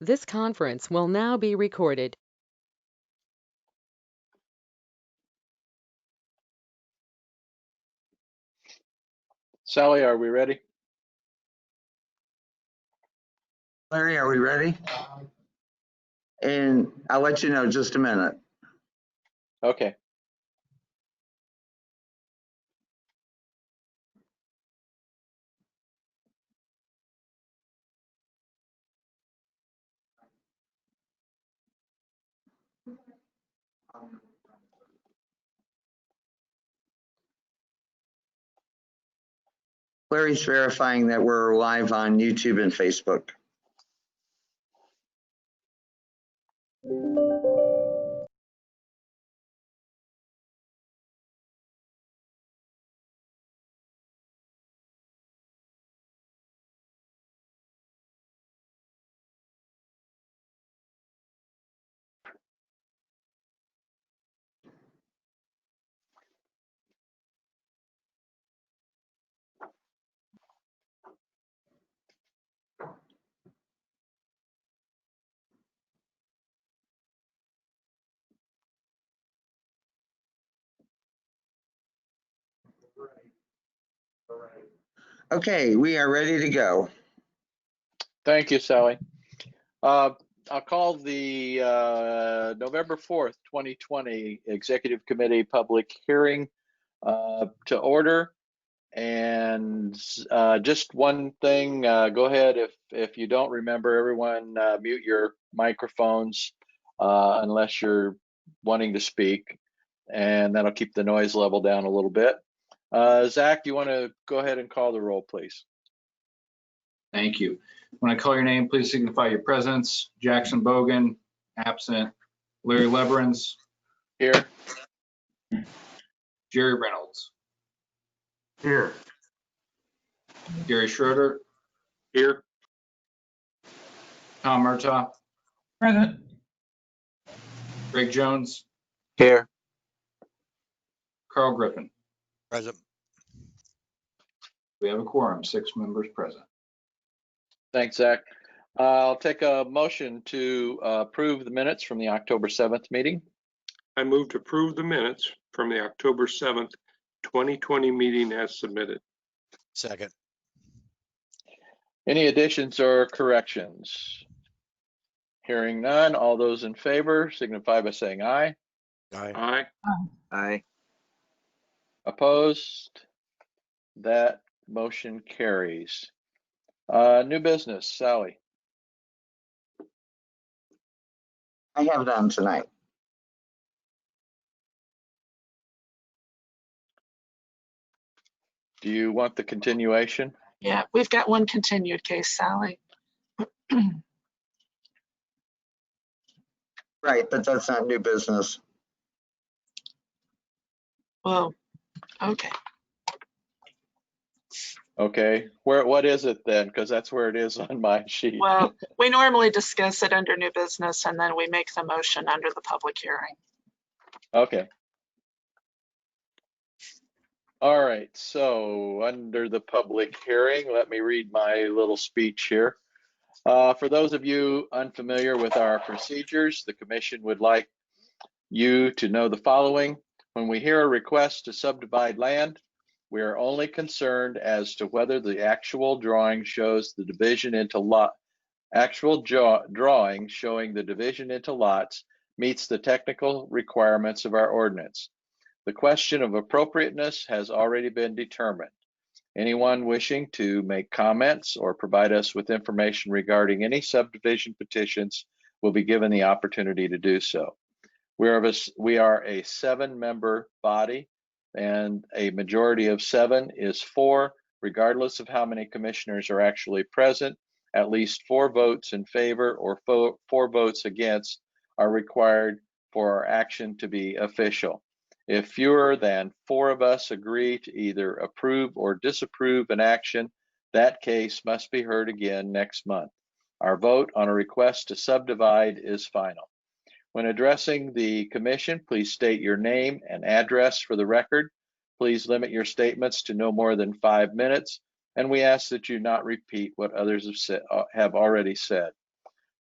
This conference will now be recorded. Sally, are we ready? Larry, are we ready? And I'll let you know in just a minute. Okay. Larry's verifying that we're live on YouTube and Facebook. Okay, we are ready to go. Thank you, Sally. I'll call the November 4th, 2020 Executive Committee public hearing to order. And just one thing, go ahead if you don't remember, everyone mute your microphones unless you're wanting to speak, and that'll keep the noise level down a little bit. Zach, you want to go ahead and call the roll, please? Thank you. When I call your name, please signify your presence. Jackson Bogan, absent. Larry Lebrons. Here. Jerry Reynolds. Here. Gary Schroeder. Here. Tom Murtaugh. Present. Greg Jones. Here. Carl Griffin. Present. We have a quorum, 6 members present. Thanks, Zach. I'll take a motion to approve the minutes from the October 7th meeting. I move to approve the minutes from the October 7th, 2020 meeting as submitted. Second. Any additions or corrections? Hearing none, all those in favor signify by saying aye. Aye. Aye. Aye. Opposed? That motion carries. New business, Sally. I have none tonight. Do you want the continuation? Yeah, we've got one continued case, Sally. Right, but that's not new business. Well, okay. Okay, what is it then? Because that's where it is on my sheet. Well, we normally discuss it under new business and then we make the motion under the public hearing. Okay. All right, so under the public hearing, let me read my little speech here. For those of you unfamiliar with our procedures, the commission would like you to know the following. When we hear a request to subdivide land, we are only concerned as to whether the actual drawing shows the division into drawing showing the division into lots meets the technical requirements of our ordinance. The question of appropriateness has already been determined. Anyone wishing to make comments or provide us with information regarding any subdivision petitions will be given the opportunity to do so. We are a 7-member body, and a majority of 7 is 4, regardless of how many commissioners are actually present. At least 4 votes in favor or 4 votes against are required for our action to be official. If fewer than 4 of us agree to either approve or disapprove an action, that case must be heard again next month. Our vote on a request to subdivide is final. When addressing the commission, please state your name and address for the record. Please limit your statements to no more than 5 minutes, and we ask that you not repeat what others have already said.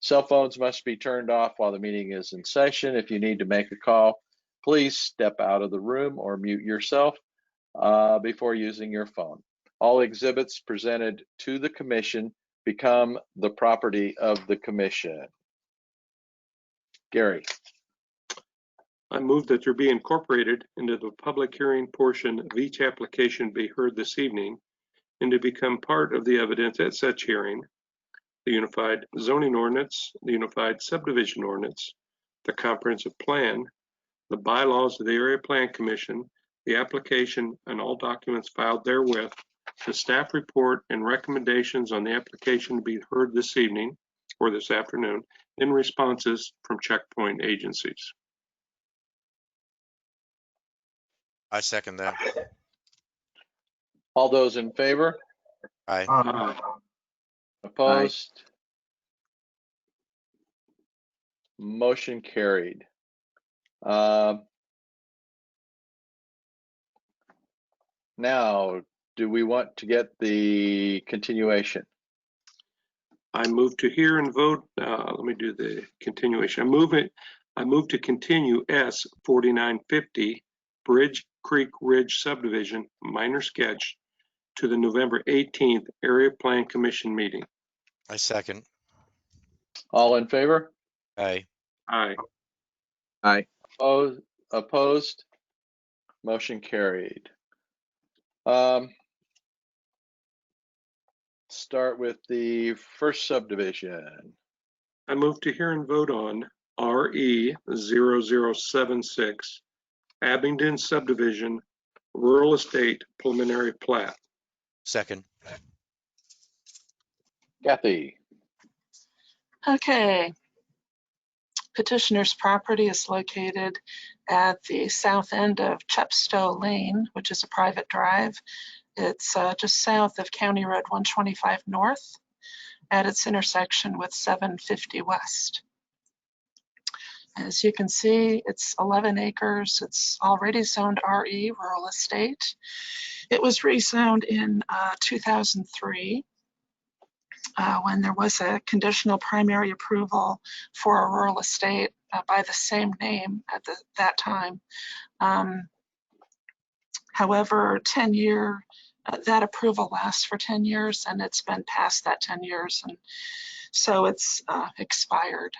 Cell phones must be turned off while the meeting is in session. If you need to make a call, please step out of the room or mute yourself before using your phone. All exhibits presented to the commission become the property of the commission. Gary. I move that there be incorporated into the public hearing portion of each application be heard this evening and to become part of the evidence at such hearing, the Unified Zoning Ordinance, the Unified Subdivision Ordinance, the Comprehensive Plan, the bylaws of the Area Plan Commission, the application and all documents filed therewith, the staff report and recommendations on the application to be heard this evening or this afternoon, and responses from checkpoint agencies. I second that. All those in favor? Aye. Aye. Opposed? Motion carried. Now, do we want to get the continuation? I move to hear and vote. Let me do the continuation. I move to continue S 4950 Bridge Creek Ridge Subdivision minor sketch to the November 18th Area Plan Commission meeting. I second. All in favor? Aye. Aye. Aye. Opposed? Motion carried. Start with the first subdivision. I move to hear and vote on RE 0076 Abingdon Subdivision Rural Estate Preliminary Plat. Second. Kathy. Okay. Petitioner's property is located at the south end of Chepstow Lane, which is a private drive. It's just south of County Road 125 North at its intersection with 750 West. As you can see, it's 11 acres. It's already zoned RE, rural estate. It was rezoned in 2003 when there was a conditional primary approval for a rural estate by the same name at that time. However, that approval lasts for 10 years and it's been past that 10 years. And so it's expired.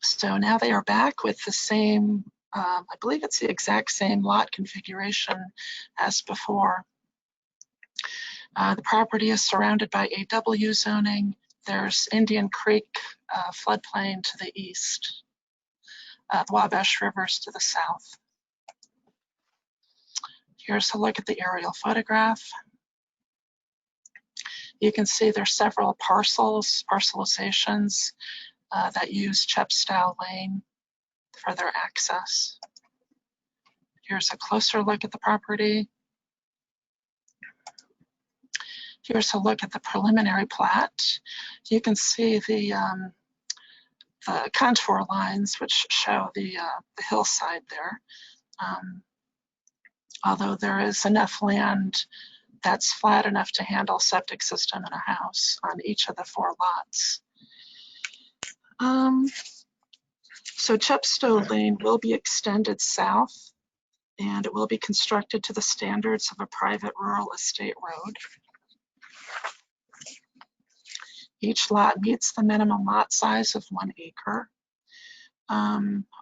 So now they are back with the same, I believe it's the exact same lot configuration as before. The property is surrounded by AW zoning. There's Indian Creek floodplain to the east. The Wabash River's to the south. Here's a look at the aerial photograph. You can see there's several parcelizations that use Chepstow Lane for their access. Here's a closer look at the property. Here's a look at the preliminary plat. You can see the contour lines which show the hillside there. Although there is enough land that's flat enough to handle septic system and a house on each of the 4 lots. So Chepstow Lane will be extended south and it will be constructed to the standards of a private rural estate road. Each lot meets the minimum lot size of 1 acre.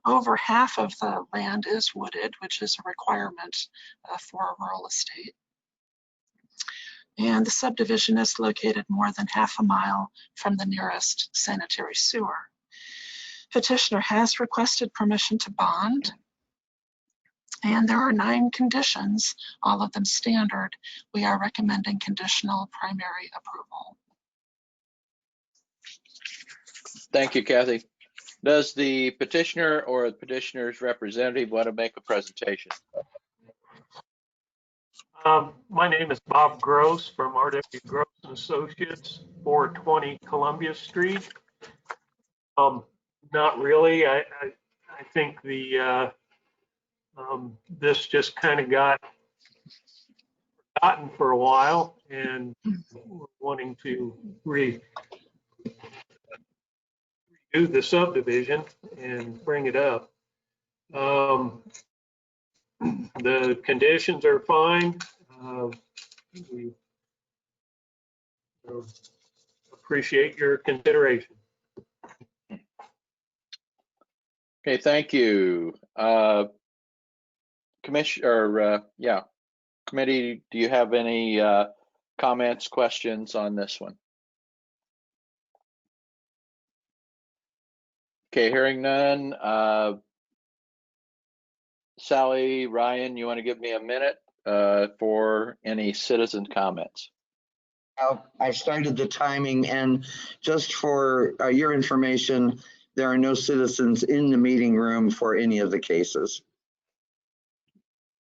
Over half of the land is wooded, which is a requirement for a rural estate. And the subdivision is located more than half a mile from the nearest sanitary sewer. Petitioner has requested permission to bond, and there are 9 conditions, all of them standard. We are recommending conditional primary approval. Thank you, Kathy. Does the petitioner or the petitioner's representative want to make a presentation? My name is Bob Gross from RW Gross & Associates, 420 Columbia Street. Not really. I think the this just kind of got forgotten for a while, and we're wanting to do the subdivision and bring it up. The conditions are fine. We appreciate your consideration. Okay, thank you. Committee, do you have any comments, questions on this one? Okay, hearing none. Sally, Ryan, you want to give me a minute for any citizen comments? I started the timing, and just for your information, there are no citizens in the meeting room for any of the cases.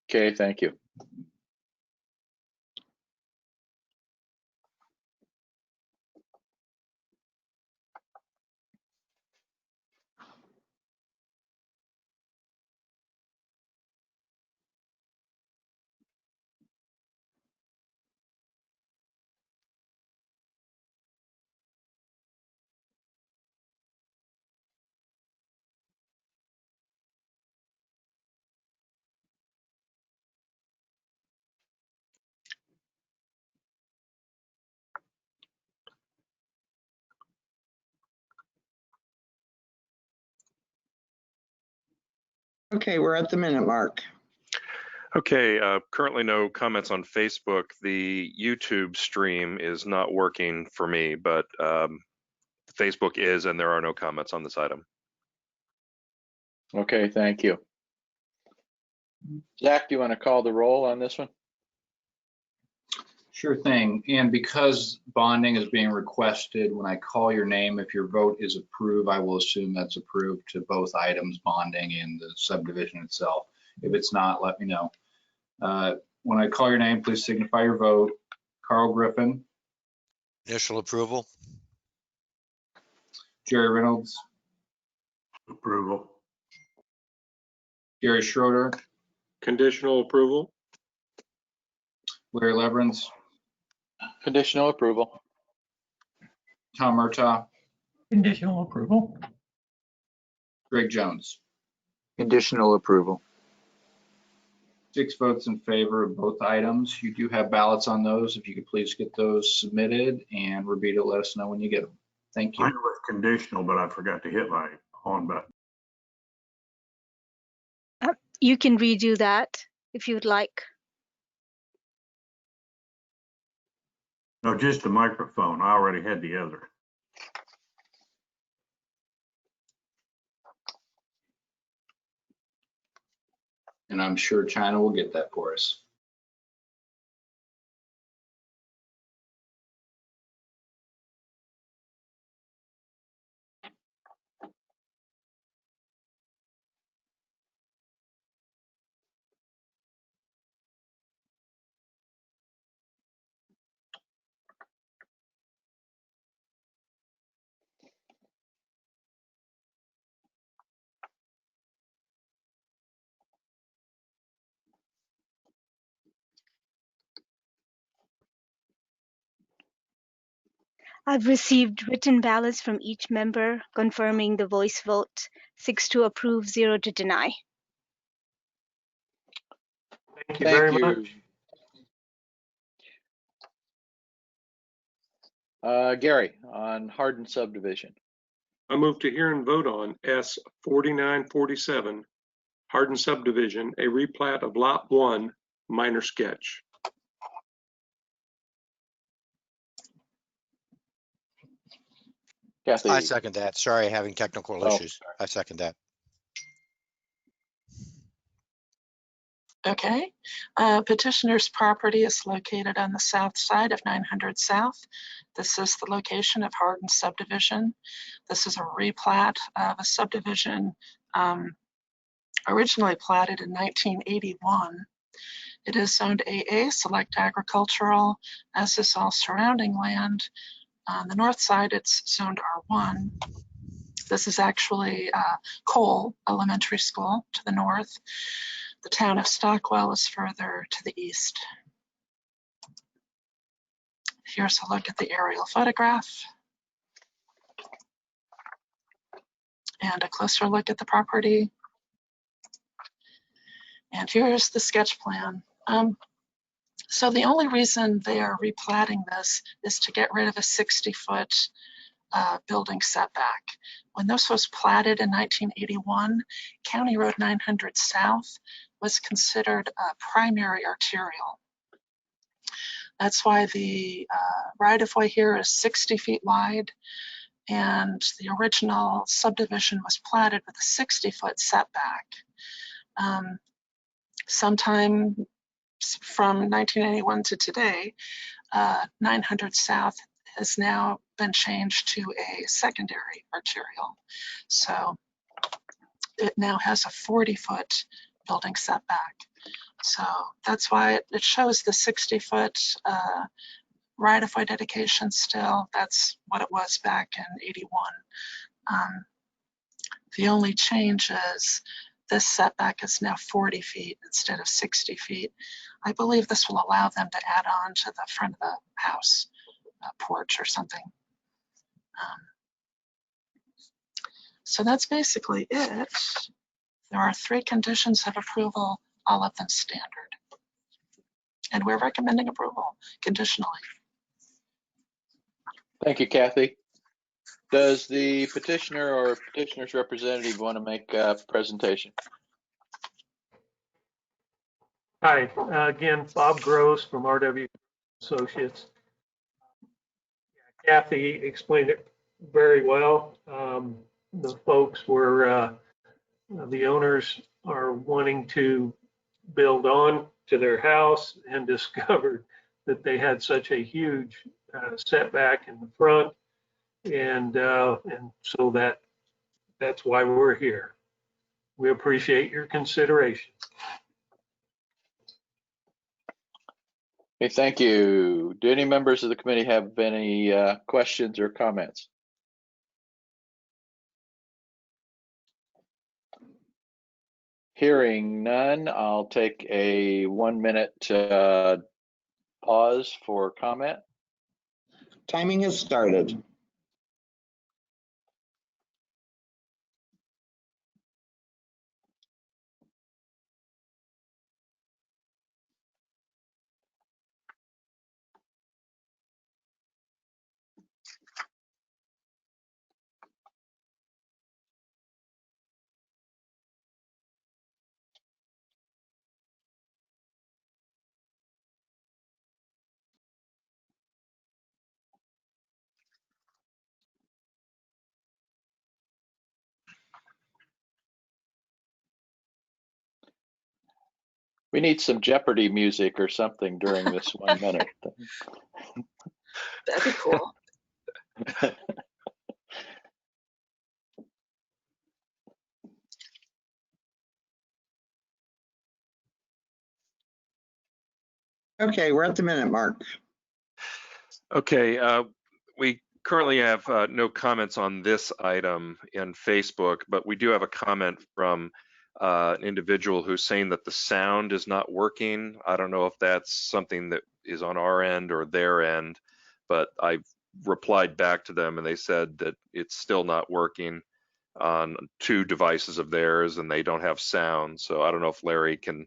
Okay, thank you. Okay, we're at the minute mark. Okay, currently no comments on Facebook. The YouTube stream is not working for me, but Facebook is, and there are no comments on this item. Okay, thank you. Zach, do you want to call the roll on this one? Sure thing. And because bonding is being requested, when I call your name, if your vote is approved, I will assume that's approved to both items, bonding and the subdivision itself. If it's not, let me know. When I call your name, please signify your vote. Carl Griffin. Initial approval. Jerry Reynolds. Approval. Gary Schroeder. Conditional approval. Larry Leverins. Conditional approval. Tom Murtaugh. Conditional approval. Greg Jones. Conditional approval. 6 votes in favor of both items. You do have ballots on those. If you could please get those submitted, and Roberta, let us know when you get them. Thank you. Mine was conditional, but I forgot to hit my on button. You can redo that if you'd like. No, just the microphone. I already had the other. And I'm sure China will get that for us. I've received written ballots from each member confirming the voice vote. 6 to approve, 0 to deny. Thank you very much. Gary, on Hardin subdivision. I move to hear and vote on S 4947, Hardin subdivision, a replat of Lot 1, minor sketch. Kathy. I second that. Sorry, having technical Oh. issues. I second that. Okay. Petitioner's property is located on the south side of 900 South. This is the location of Hardin subdivision. This is a replat of a subdivision originally platted in 1981. It is zoned AA, select agricultural, as is all surrounding land. On the north side, it's zoned R1. This is actually Cole Elementary School to the north. The town of Stockwell is further to the east. Here's a look at the aerial photograph. and a closer look at the property. And here's the sketch plan. So the only reason they are replatting this is to get rid of a 60-foot building setback. When this was platted in 1981, County Road 900 South was considered a primary arterial. That's why the right-of-way here is 60 feet wide, and the original subdivision was platted with a 60-foot setback. Sometime from 1981 to today, 900 South has now been changed to a secondary arterial. So it now has a 40-foot building setback. So that's why it shows the 60-foot right-of-way dedication still. That's what it was back in 81. The only change is this setback is now 40 feet instead of 60 feet. I believe this will allow them to add on to the front of the house, a porch or something. So that's basically it. There are 3 conditions of approval, all of them standard. And we're recommending approval conditionally. Thank you, Kathy. Does the petitioner or petitioner's representative want to make a presentation? Hi, again, Bob Gross from RW Associates. Kathy explained it very well. The folks were, the owners are wanting to build on to their house and discovered that they had such a huge setback in the front, and so that's why we're here. We appreciate your consideration. Okay, thank you. Do any members of the committee have any questions or comments? Hearing none, I'll take a 1-minute pause for comment. Timing has started. We need some Jeopardy music or something during this 1 minute. That'd be cool. Okay, we're at the minute mark. Okay, we currently have no comments on this item in Facebook, but we do have a comment from an individual who's saying that the sound is not working. I don't know if that's something that is on our end or their end, but I've replied back to them and they said that it's still not working on 2 devices of theirs and they don't have sound. So I don't know if Larry can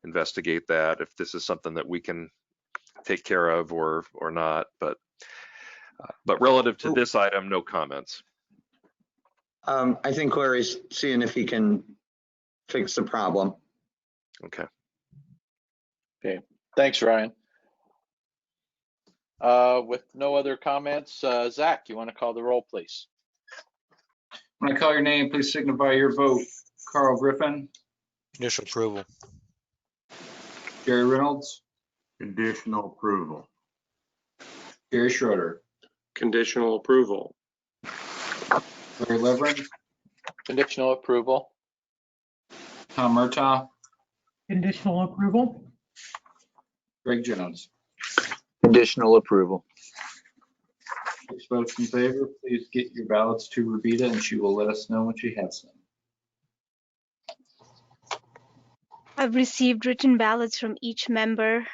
investigate that, if this is something that we can take care of or not, but relative to this item, no comments. I think Larry's seeing if he can fix the problem. Okay. Okay, thanks, Ryan. With no other comments, Zach, you want to call the roll, please? When I call your name, please signify your vote. Carl Griffin, Initial approval. Jerry Reynolds, Conditional approval. Gary Schroeder, Conditional approval. Larry Levering, Conditional approval. Tom Murtaugh, Conditional approval? Greg Jones. Conditional approval. 6 votes in favor. Please get your ballots to Rebecca and she will let us know when she has them. I've received written ballots from each member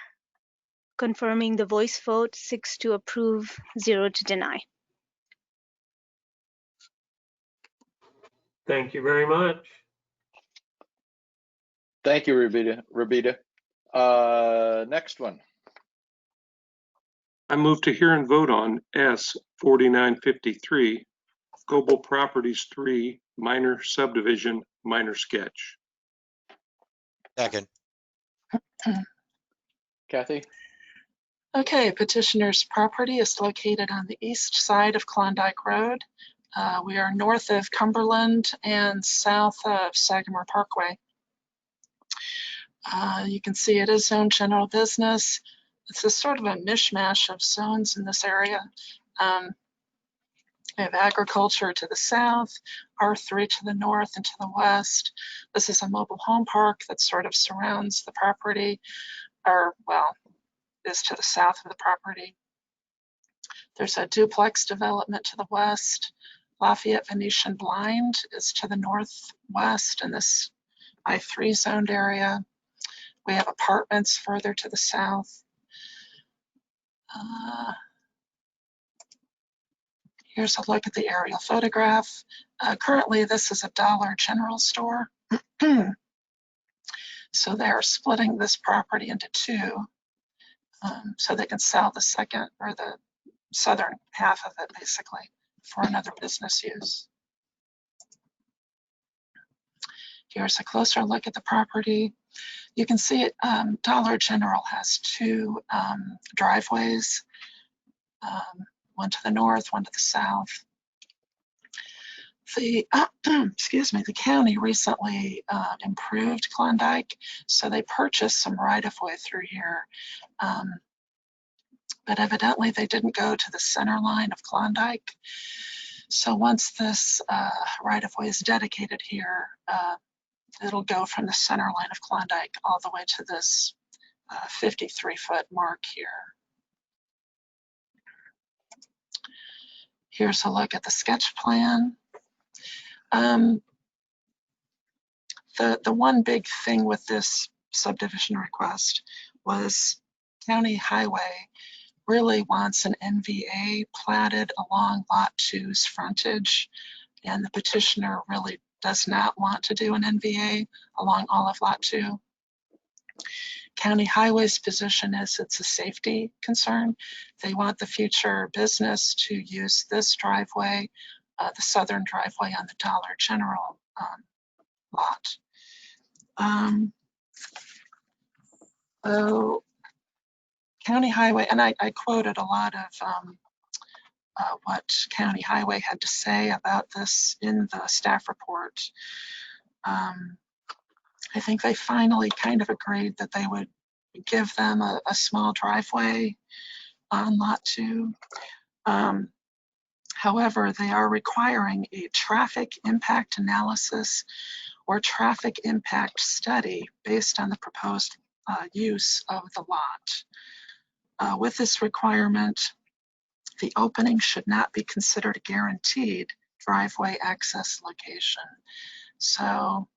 confirming the voice vote, 6 to approve, 0 to deny. Thank you very much. Thank you, Rabita. Next one. I move to hear and vote on S 4953, Global Properties 3, minor subdivision, minor sketch. Second. Kathy? Okay, petitioner's property is located on the east side of Klondike Road. We are north of Cumberland and south of Sagamore Parkway. You can see it is zoned general business. It's a sort of a mishmash of zones in this area. We have agriculture to the south, R3 to the north and to the west. This is a mobile home park that sort of surrounds the property, or well, is to the south of the property. There's a duplex development to the west. Lafayette Venetian Blind is to the northwest in this I3 zoned area. We have apartments further to the south. Here's a look at the aerial photograph. Currently, this is a Dollar General store. So they're splitting this property into two, so they can sell the second or the southern half of it basically for another business use. Here's a closer look at the property. You can see it, Dollar General has two driveways, one to the north, one to the south. The excuse me, the county recently improved Klondike, so they purchased some right-of-way through here. But evidently they didn't go to the center line of Klondike. So once this right-of-way is dedicated here, it'll go from the center line of Klondike all the way to this 53-foot mark here. Here's a look at the sketch plan. The one big thing with this subdivision request was County Highway really wants an NVA platted along Lot 2's frontage, and the petitioner really does not want to do an NVA along all of Lot 2. County Highway's position is it's a safety concern. They want the future business to use this driveway, the southern driveway on the Dollar General lot. So County Highway, and I quoted a lot of what County Highway had to say about this in the staff report. I think they finally kind of agreed that they would give them a small driveway on Lot 2. However, they are requiring a traffic impact analysis or traffic impact study based on the proposed use of the lot. With this requirement, the opening should not be considered a guaranteed driveway access location. So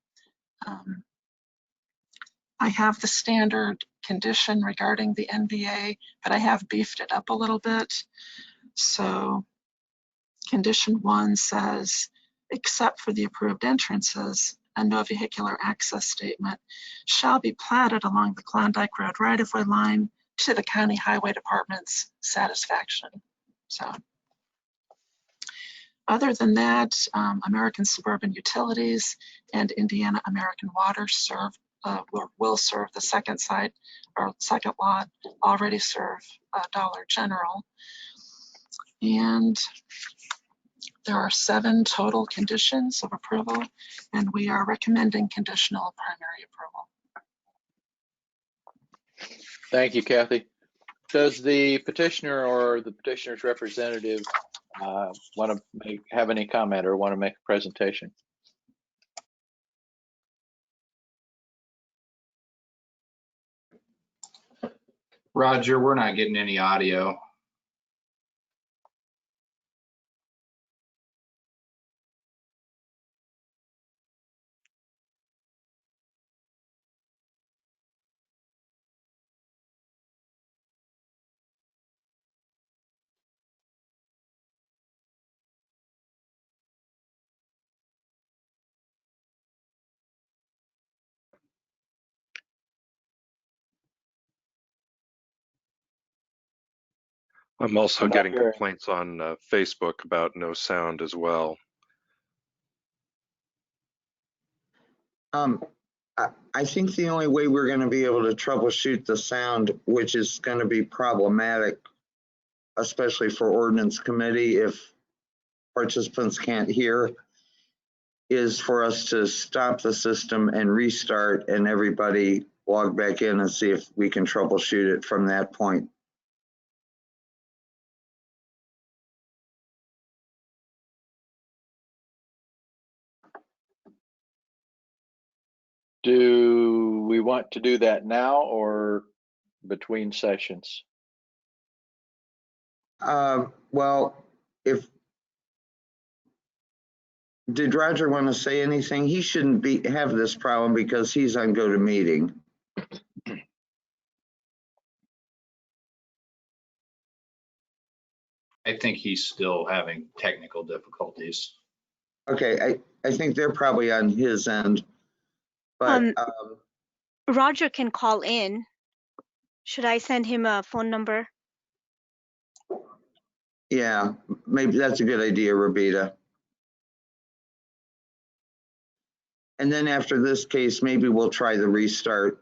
I have the standard condition regarding the NVA, but I have beefed it up a little bit. So condition 1 says, except for the approved entrances, a no vehicular access statement shall be platted along the Klondike Road right-of-way line to the County Highway Department's satisfaction. So other than that, American Suburban Utilities and Indiana American Water will serve the second side or second lot, already serve Dollar General. And there are 7 total conditions of approval, and we are recommending conditional primary approval. Thank you, Kathy. Does the petitioner or the petitioner's representative want to have any comment or want to make a presentation? Roger, we're not getting any audio. I'm also I'm not getting hearing. complaints on Facebook about no sound as well. I think the only way we're going to be able to troubleshoot the sound, which is going to be problematic, especially for Ordinance Committee, if participants can't hear, is for us to stop the system and restart and everybody log back in and see if we can troubleshoot it from that point. Do we want to do that now or between sessions? Well, did Roger want to say anything? He shouldn't have this problem because he's on GoToMeeting. I think he's still having technical difficulties. Okay, I think they're probably on his end, but Roger can call in. Should I send him a phone number? yeah, maybe that's a good idea, Rabita. And then after this case, maybe we'll try the restart.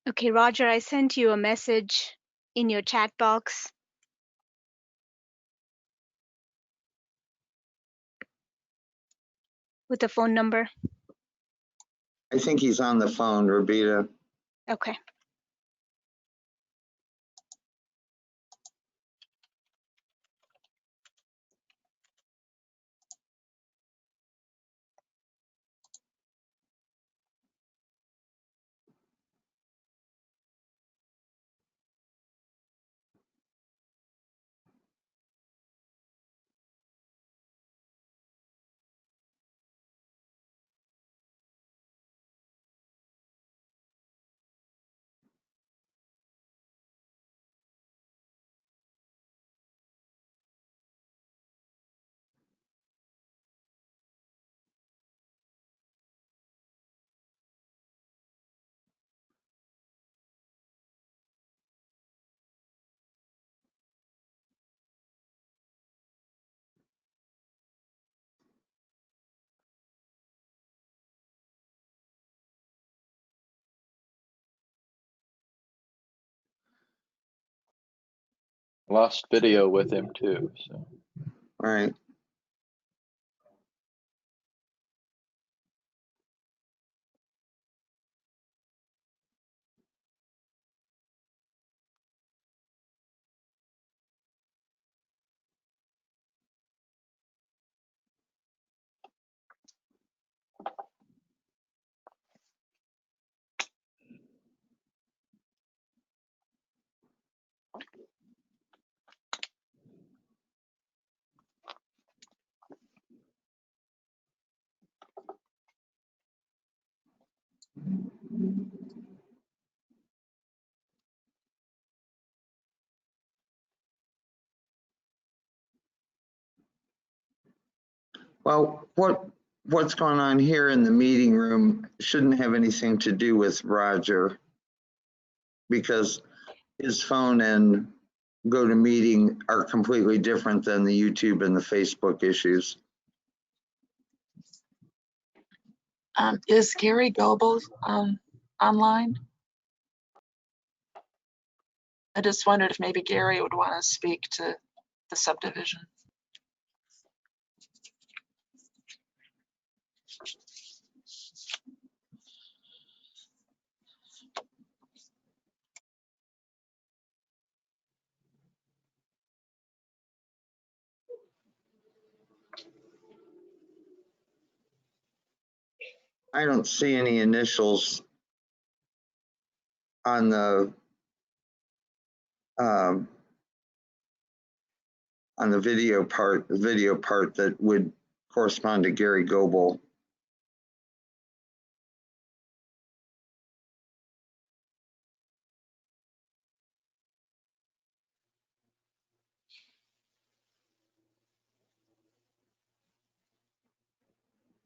Okay, Roger, I sent you a message in your chat box. With the phone number. I think he's on the phone, Rabita. Okay. Lost video with him too. So. All right. Well, what's going on here in the meeting room shouldn't have anything to do with Roger, because his phone and GoToMeeting are completely different than the YouTube and the Facebook issues. Is Gary Goebel online? I just wondered if maybe Gary would want to speak to the subdivision. I don't see any initials on the on the video part that would correspond to Gary Goebel.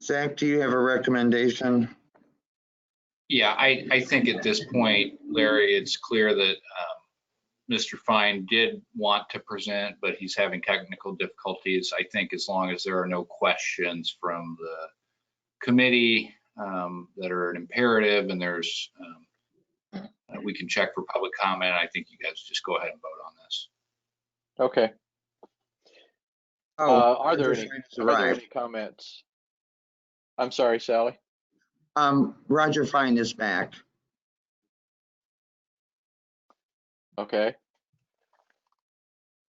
Zach, do you have a recommendation? Yeah, I think at this point, Larry, it's clear that Mr. Fine did want to present, but he's having technical difficulties. I think as long as there are no questions from the committee that are an imperative, and there's we can check for public comment. I think you guys just go ahead and vote on this. Okay. Oh, Are there any comments? I'm sorry, Sally. Roger Fine is back. Okay.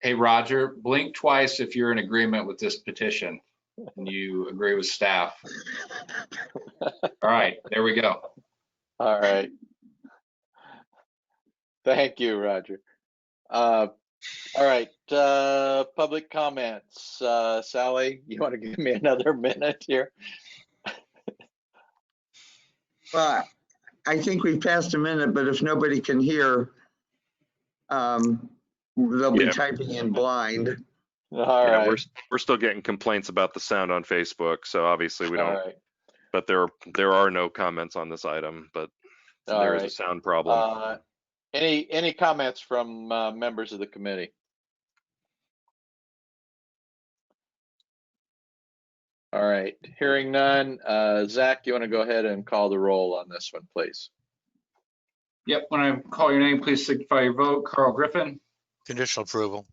Hey, Roger, blink twice if you're in agreement with this petition and you agree with staff. All right, there we go. All right. Thank you, Roger. All right, public comments. Sally, you want to give me another minute here? Well, I think we've passed a minute, but if nobody can hear, they'll be typing in blind. All right. We're still getting complaints about the sound on Facebook, so obviously we don't. All right. But there are no comments on this item, but there is a sound problem. Any comments from members of the committee? All right, hearing none. Zach, you want to go ahead and call the roll on this one, please? Yep, when I call your name, please signify your vote. Carl Griffin. Conditional approval.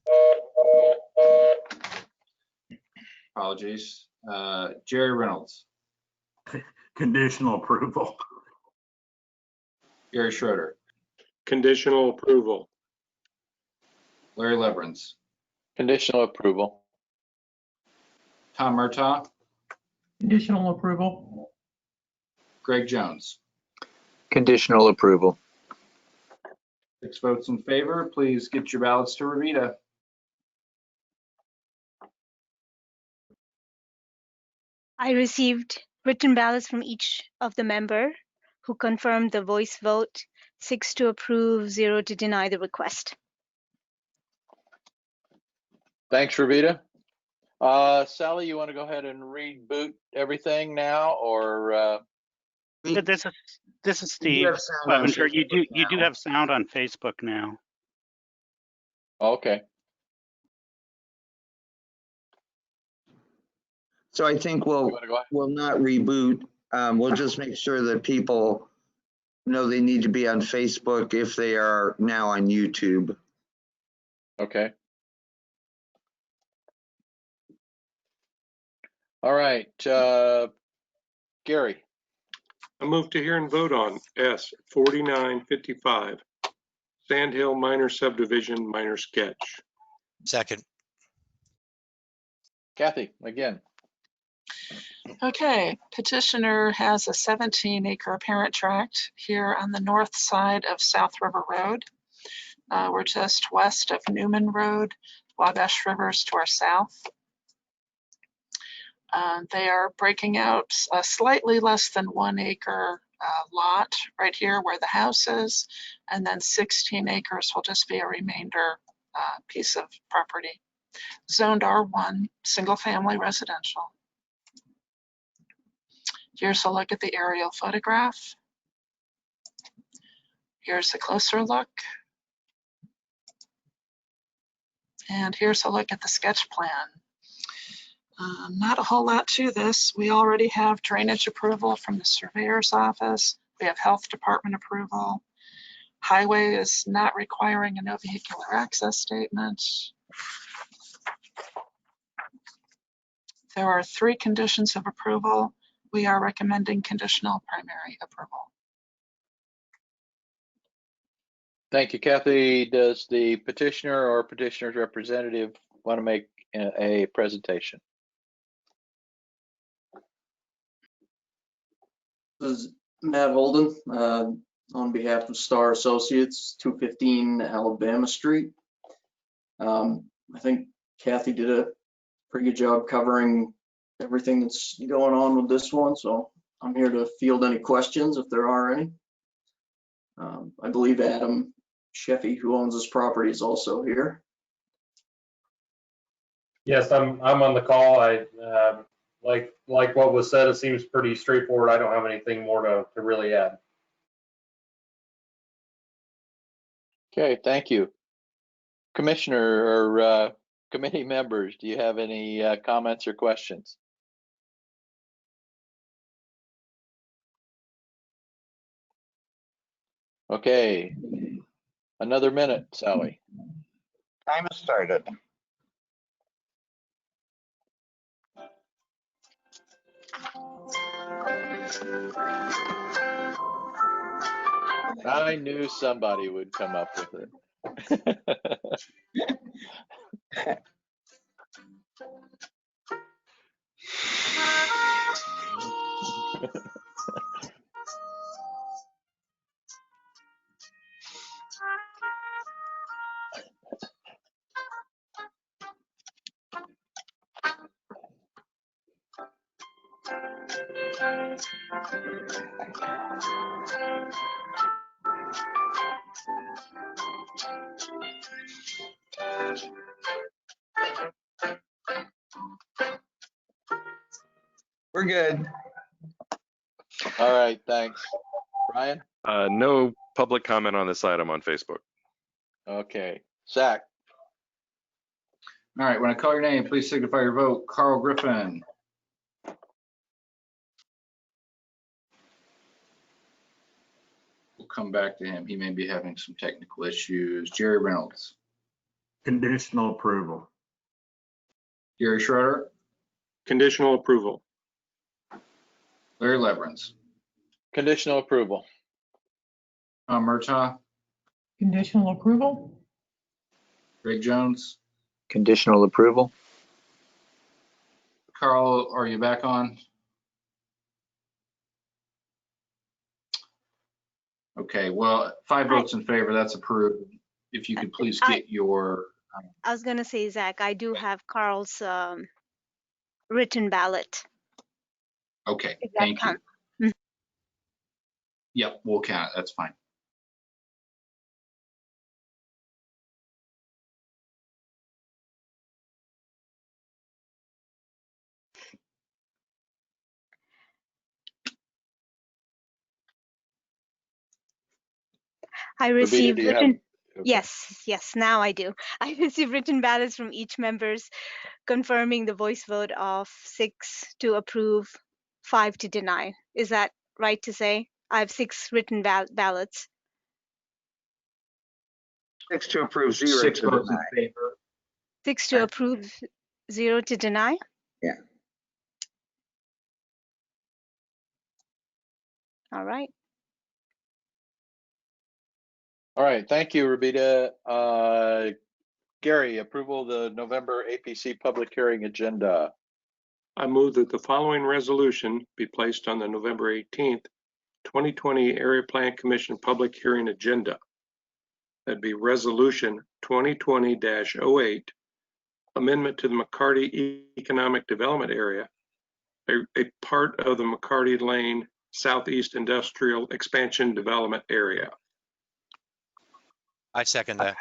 Apologies. Jerry Reynolds. Conditional approval. Gary Schroeder. Conditional approval. Larry Leverins. Conditional approval. Tom Murtaugh. Conditional approval. Greg Jones. Conditional approval. 6 votes in favor. Please get your ballots to Revita. I received written ballots from each of the member who confirmed the voice vote, 6 to approve, 0 to deny the request. Thanks, Revita. Sally, you want to go ahead and reboot everything now, or? This is Steve Clevenger. You do have sound on Facebook now. Okay. So I think we'll not reboot. We'll just make sure that people know they need to be on Facebook if they are now on YouTube. Okay. All right, Gary. I move to hear and vote on S 4955, Sandhill Minor Subdivision Minor Sketch. Second. Kathy, again. Okay, petitioner has a 17-acre parent tract here on the north side of South River Road. We're just west of Newman Road. Wabash River's to our south. They are breaking out a slightly less than 1 acre lot right here where the house is, and then 16 acres will just be a remainder piece of property. Zoned R1, single family residential. Here's a look at the aerial photograph. Here's a closer look. And here's a look at the sketch plan. Not a whole lot to this. We already have drainage approval from the surveyor's office. We have health department approval. Highway is not requiring a no vehicular access statement. There are 3 conditions of approval. We are recommending conditional primary approval. Thank you, Kathy. Does the petitioner or petitioner's representative want to make a presentation? This is Matt Holden on behalf of Star Associates, 215 Alabama Street. I think Kathy did a pretty good job covering everything that's going on with this one, so I'm here to field any questions if there are any. I believe Adam Sheffy, who owns this property, is also here. Yes, I'm on the call. I like what was said. It seems pretty straightforward. I don't have anything more to really add. Okay, thank you. Commissioner or committee members, do you have any comments or questions? Okay, another minute, Sally. Time has started. I knew somebody would come up with it. We're good. All right, thanks. Brian? No public comment on this item on Facebook. Okay. Zach? All right, when I call your name, please signify your vote. Carl Griffin. We'll come back to him. He may be having some technical issues. Jerry Reynolds. Conditional approval. Gary Schroeder. Conditional approval. Larry Leverance. Conditional approval. Tom Murtaugh. Conditional approval. Greg Jones. Conditional approval. Carl, are you back on? Okay, well, 5 votes in favor, that's approved. If you could please get your... I was going to say, Zach, I do have Carl's written ballot. Okay, thank you. Yep, we'll count it, that's fine. I received written, Okay. yes, now I do. I received written ballots from each members confirming the voice vote of 6 to approve, 5 to deny. Is that right to say? I have 6 written ballots. 6 to approve, 0 6 to votes deny. in favor. 6 to approve, 0 to deny? Yeah. All right. All right, thank you, Rabita. Gary, approval of the November APC public hearing agenda. I move that the following resolution be placed on the November 18th, 2020 Area Plan Commission public hearing agenda. That'd be Resolution 2020-08, amendment to the McCarty Economic Development Area, a part of the McCarty Lane Southeast Industrial Expansion Development Area. I second that.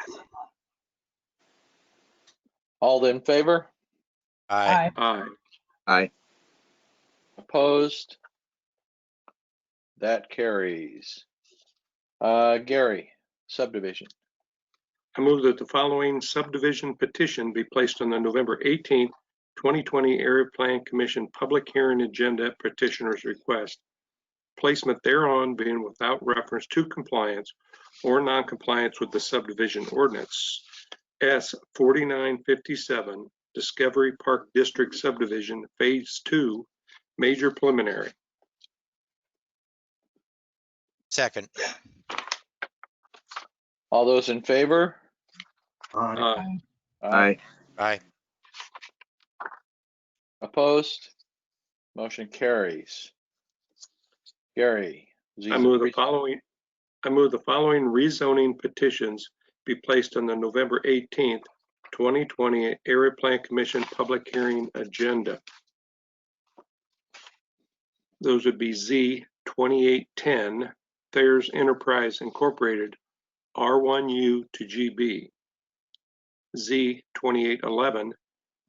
All in favor? Aye. Aye. Aye. Opposed? That carries. Gary, subdivision. I move that the following subdivision petition be placed on the November 18th, 2020 Area Plan Commission public hearing agenda at petitioner's request. Placement thereon being without reference to compliance or non-compliance with the subdivision ordinance. S 4957 Discovery Park District Subdivision Phase 2 Major Preliminary. Second. All those in favor? Aye. Aye. Aye. Opposed? Motion carries. Gary. I move the following rezoning petitions be placed on the November 18th, 2020 Area Plan Commission public hearing agenda. Those would be Z 2810, Thayer's Enterprise Incorporated, R1U to GB. Z 2811,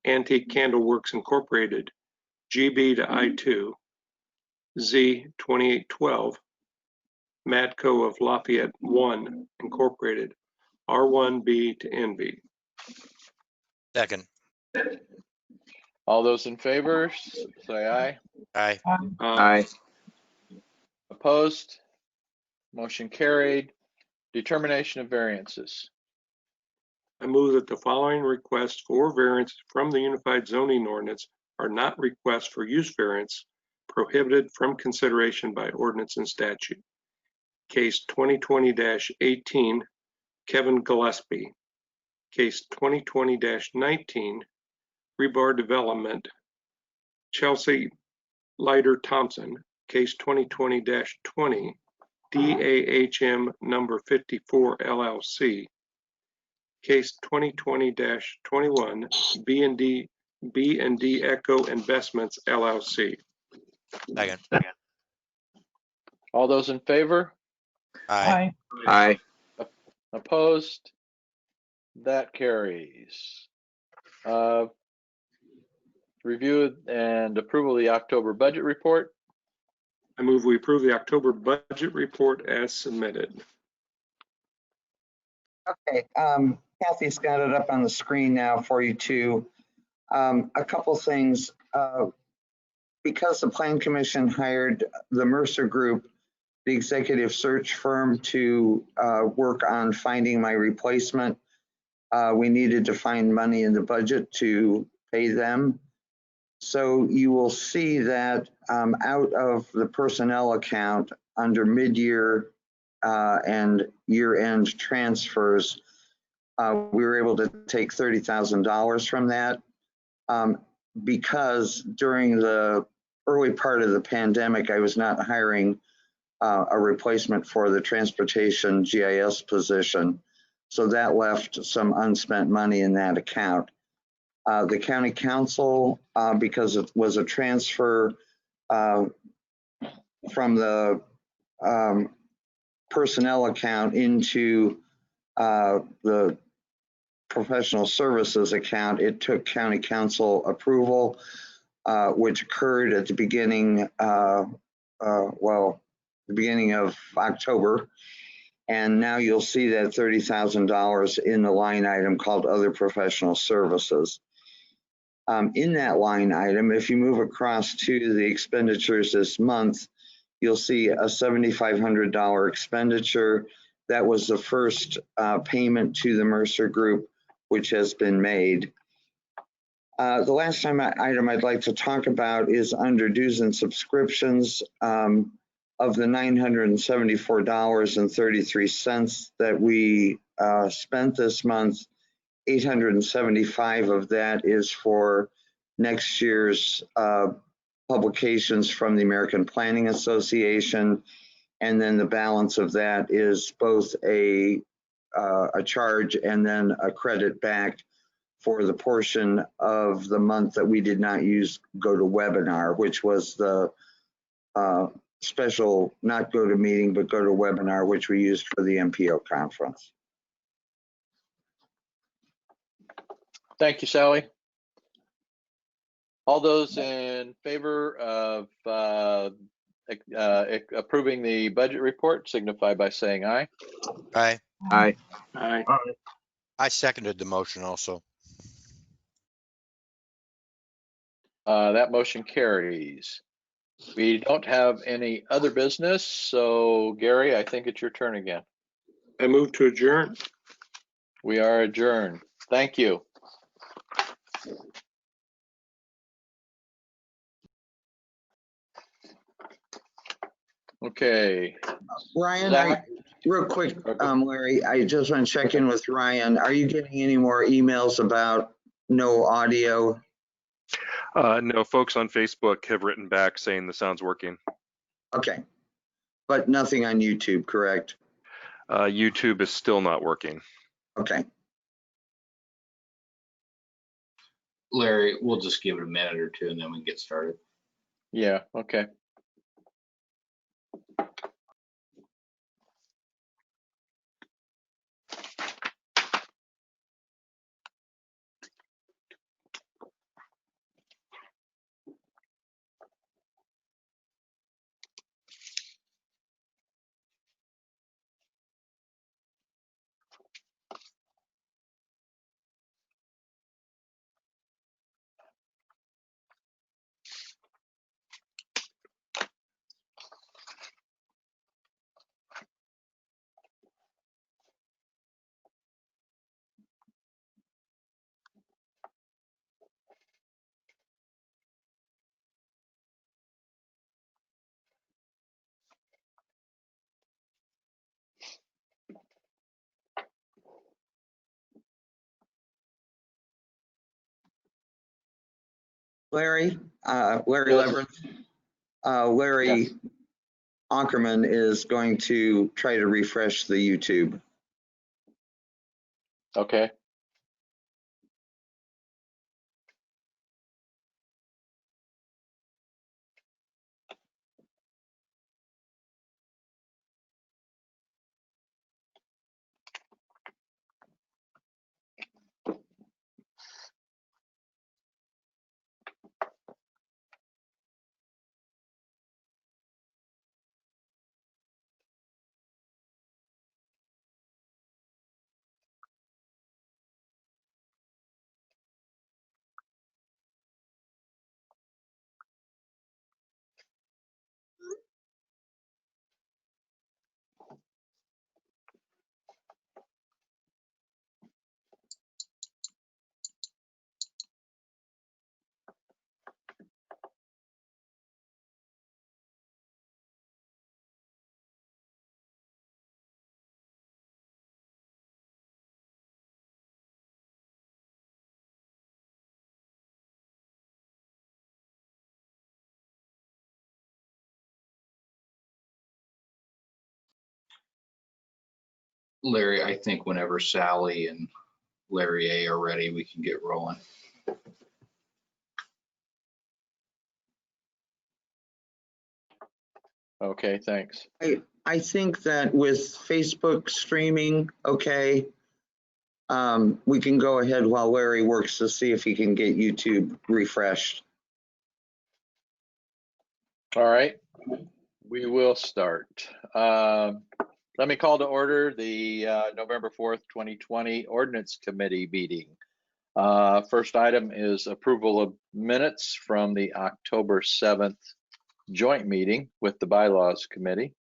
Antique Candle Works Incorporated, GB to I2. Z 2812, Matco of Lafayette 1 Incorporated, R1B to NB. Second. All those in favor, say aye. Aye. Aye. Opposed? Motion carried. Determination of variances. I move that the following requests for variance from the Unified Zoning Ordinance are not requests for use variance prohibited from consideration by ordinance and statute. Case 2020-18, Kevin Gillespie. Case 2020-19, Rebar Development, Chelsea Leiter Thompson. Case 2020-20, DAHM number 54 LLC. Case 2020-21, B&D Echo Investments LLC. Second. All those in favor? Aye. Aye. Opposed? That carries. Review and approval of the October budget report. I move we approve the October budget report as submitted. Okay, Kathy's got it up on the screen now for you too. A couple things. Because the Plan Commission hired the Mercer Group, the executive search firm, to work on finding my replacement, we needed to find money in the budget to pay them. So you will see that out of the personnel account under mid-year and year-end transfers, we were able to take $30,000 from that because during the early part of the pandemic, I was not hiring a replacement for the transportation GIS position. So that left some unspent money in that account. The county council, because it was a transfer from the personnel account into the professional services account, it took county council approval, which occurred at the beginning, the beginning of October. And now you'll see that $30,000 in the line item called other professional services. In that line item, if you move across to the expenditures this month, you'll see a $7,500 expenditure. That was the first payment to the Mercer Group, which has been made. The last item I'd like to talk about is under dues and subscriptions. Of the $974.33 that we spent this month, $875 of that is for next year's publications from the American Planning Association, and then the balance of that is both a charge and then a credit back for the portion of the month that we did not use GoToWebinar, which was the special, not GoToMeeting, but GoToWebinar, which we used for the MPO conference. Thank you, Sally. All those in favor of approving the budget report signify by saying aye. Aye. Aye. Aye. I seconded the motion also. That motion carries. We don't have any other business, so Gary, I think it's your turn again. I move to adjourn. We are adjourned. Thank you. Okay. Ryan, real quick, Larry, I just want to check in with Ryan. Are you getting any more emails about no audio? No, folks on Facebook have written back saying the sound's working. Okay, but nothing on YouTube, correct? YouTube is still not working. Okay. Larry, we'll just give it a minute or two and then we can get started. Yeah, okay. Larry Yes. Leverett, Larry Yes. Ankerman is going to try to refresh the YouTube. Okay. Larry, I think whenever Sally and Larry A are ready, we can get rolling. Okay, thanks. I think that with Facebook streaming, okay, we can go ahead while Larry works to see if he can get YouTube refreshed. All right, we will start. Let me call to order the November 4th, 2020 Ordinance Committee meeting. First item is approval of minutes from the October 7th joint meeting with the Bylaws Committee.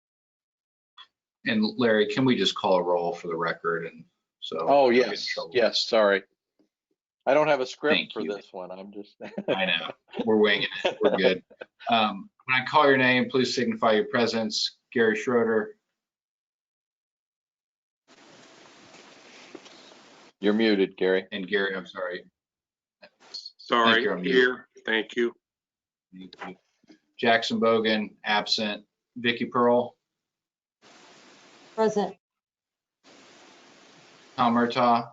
And Larry, can we just call a roll for the record? And so. Oh, yes, yes, sorry. I don't have a script for you. this one. I'm just. I know, we're winging it, we're good. When I call your name, please signify your presence. Gary Schroeder. You're muted, Gary. And Gary, I'm sorry. Sorry, you're on mute. here. Thank you. Thank you. Jackson Bogan, absent. Vicky Pearl. Present. Tom Murtaugh.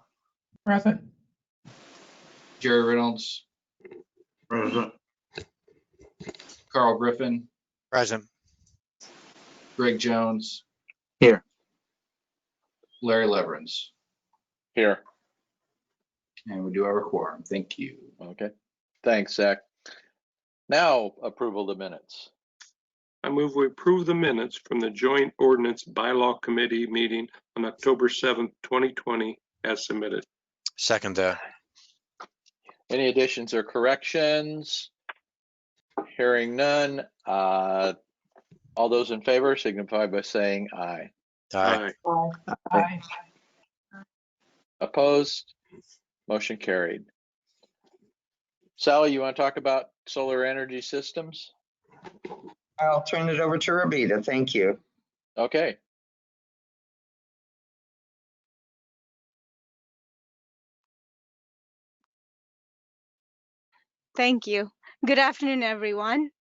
Present. Jerry Reynolds. Present. Carl Griffin. Present. Greg Jones. Here. Larry Leverins. Here. And we do have a quorum. Thank you. Okay. Thanks, Zach. Now approval of the minutes. I move we approve the minutes from the Joint Ordinance Bylaw Committee meeting on October 7th, 2020 as submitted. Second that. Any additions or corrections? Hearing none. All those in favor signify by saying aye. Aye. Aye. Opposed? Motion carried. Sally, you want to talk about solar energy systems? I'll turn it over to Rabita. Thank you. Okay. Thank you. Good afternoon, everyone.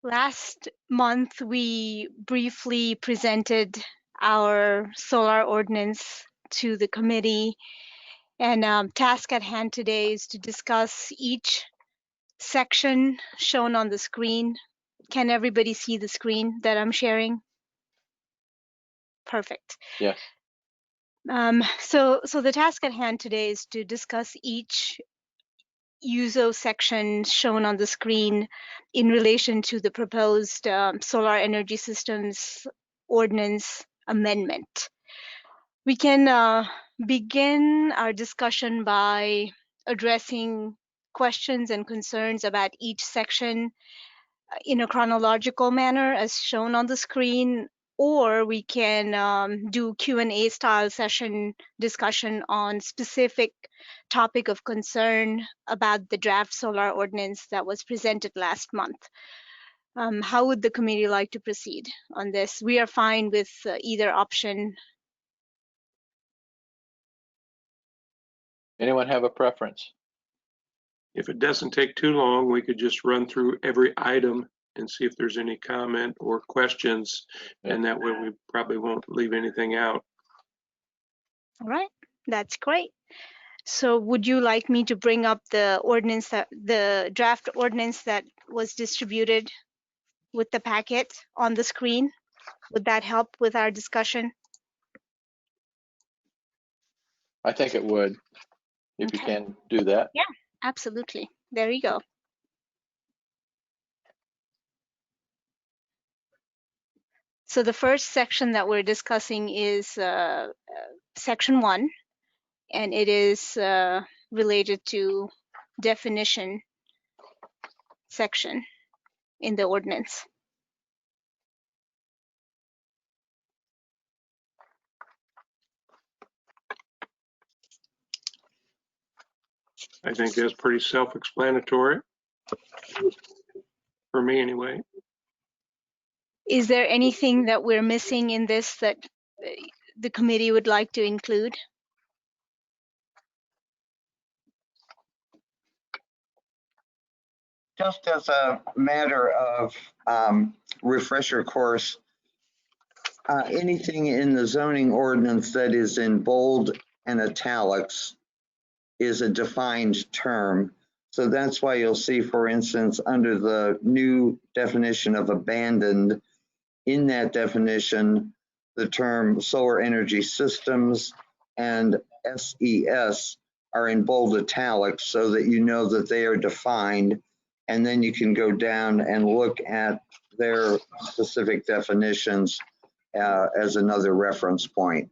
Last month, we briefly presented our solar ordinance to the committee, And task at hand today is to discuss each section shown on the screen. Can everybody see the screen that I'm sharing? Perfect. Yes. So the task at hand today is to discuss each USO section shown on the screen in relation to the proposed solar energy systems ordinance amendment. We can begin our discussion by addressing questions and concerns about each section in a chronological manner as shown on the screen, or we can do Q&A style session discussion on specific topic of concern about the draft solar ordinance that was presented last month. How would the committee like to proceed on this? We are fine with either option. Anyone have a preference? If it doesn't take too long, we could just run through every item and see if there's any comment or questions, and that way we probably won't leave anything out. All right, that's great. So would you like me to bring up the ordinance, the draft ordinance that was distributed with the packet on the screen? Would that help with our discussion? I think it would, if you can do that. Yeah, absolutely. There you go. So the first section that we're discussing is section 1, and it is related to definition section in the ordinance. I think that's pretty self-explanatory, for me anyway. Is there anything that we're missing in this that the committee would like to include? Just as a matter of refresher course, anything in the zoning ordinance that is in bold and italics is a defined term. So that's why you'll see, for instance, under the new definition of abandoned, in that definition, the term solar energy systems and SES are in bold italics so that you know that they are defined. And then you can go down and look at their specific definitions as another reference point.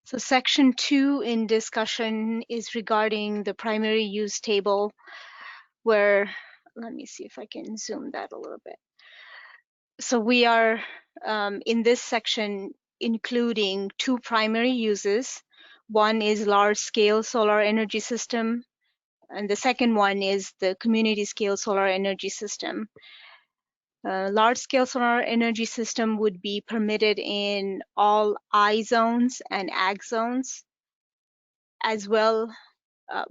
So section 2 in discussion is regarding the primary use table, where, let me see if I can zoom that a little bit. So we are in this section including 2 primary uses. One is large scale solar energy system, and the second one is the community scale solar energy system. Large-scale solar energy system would be permitted in all I zones and ag zones, as well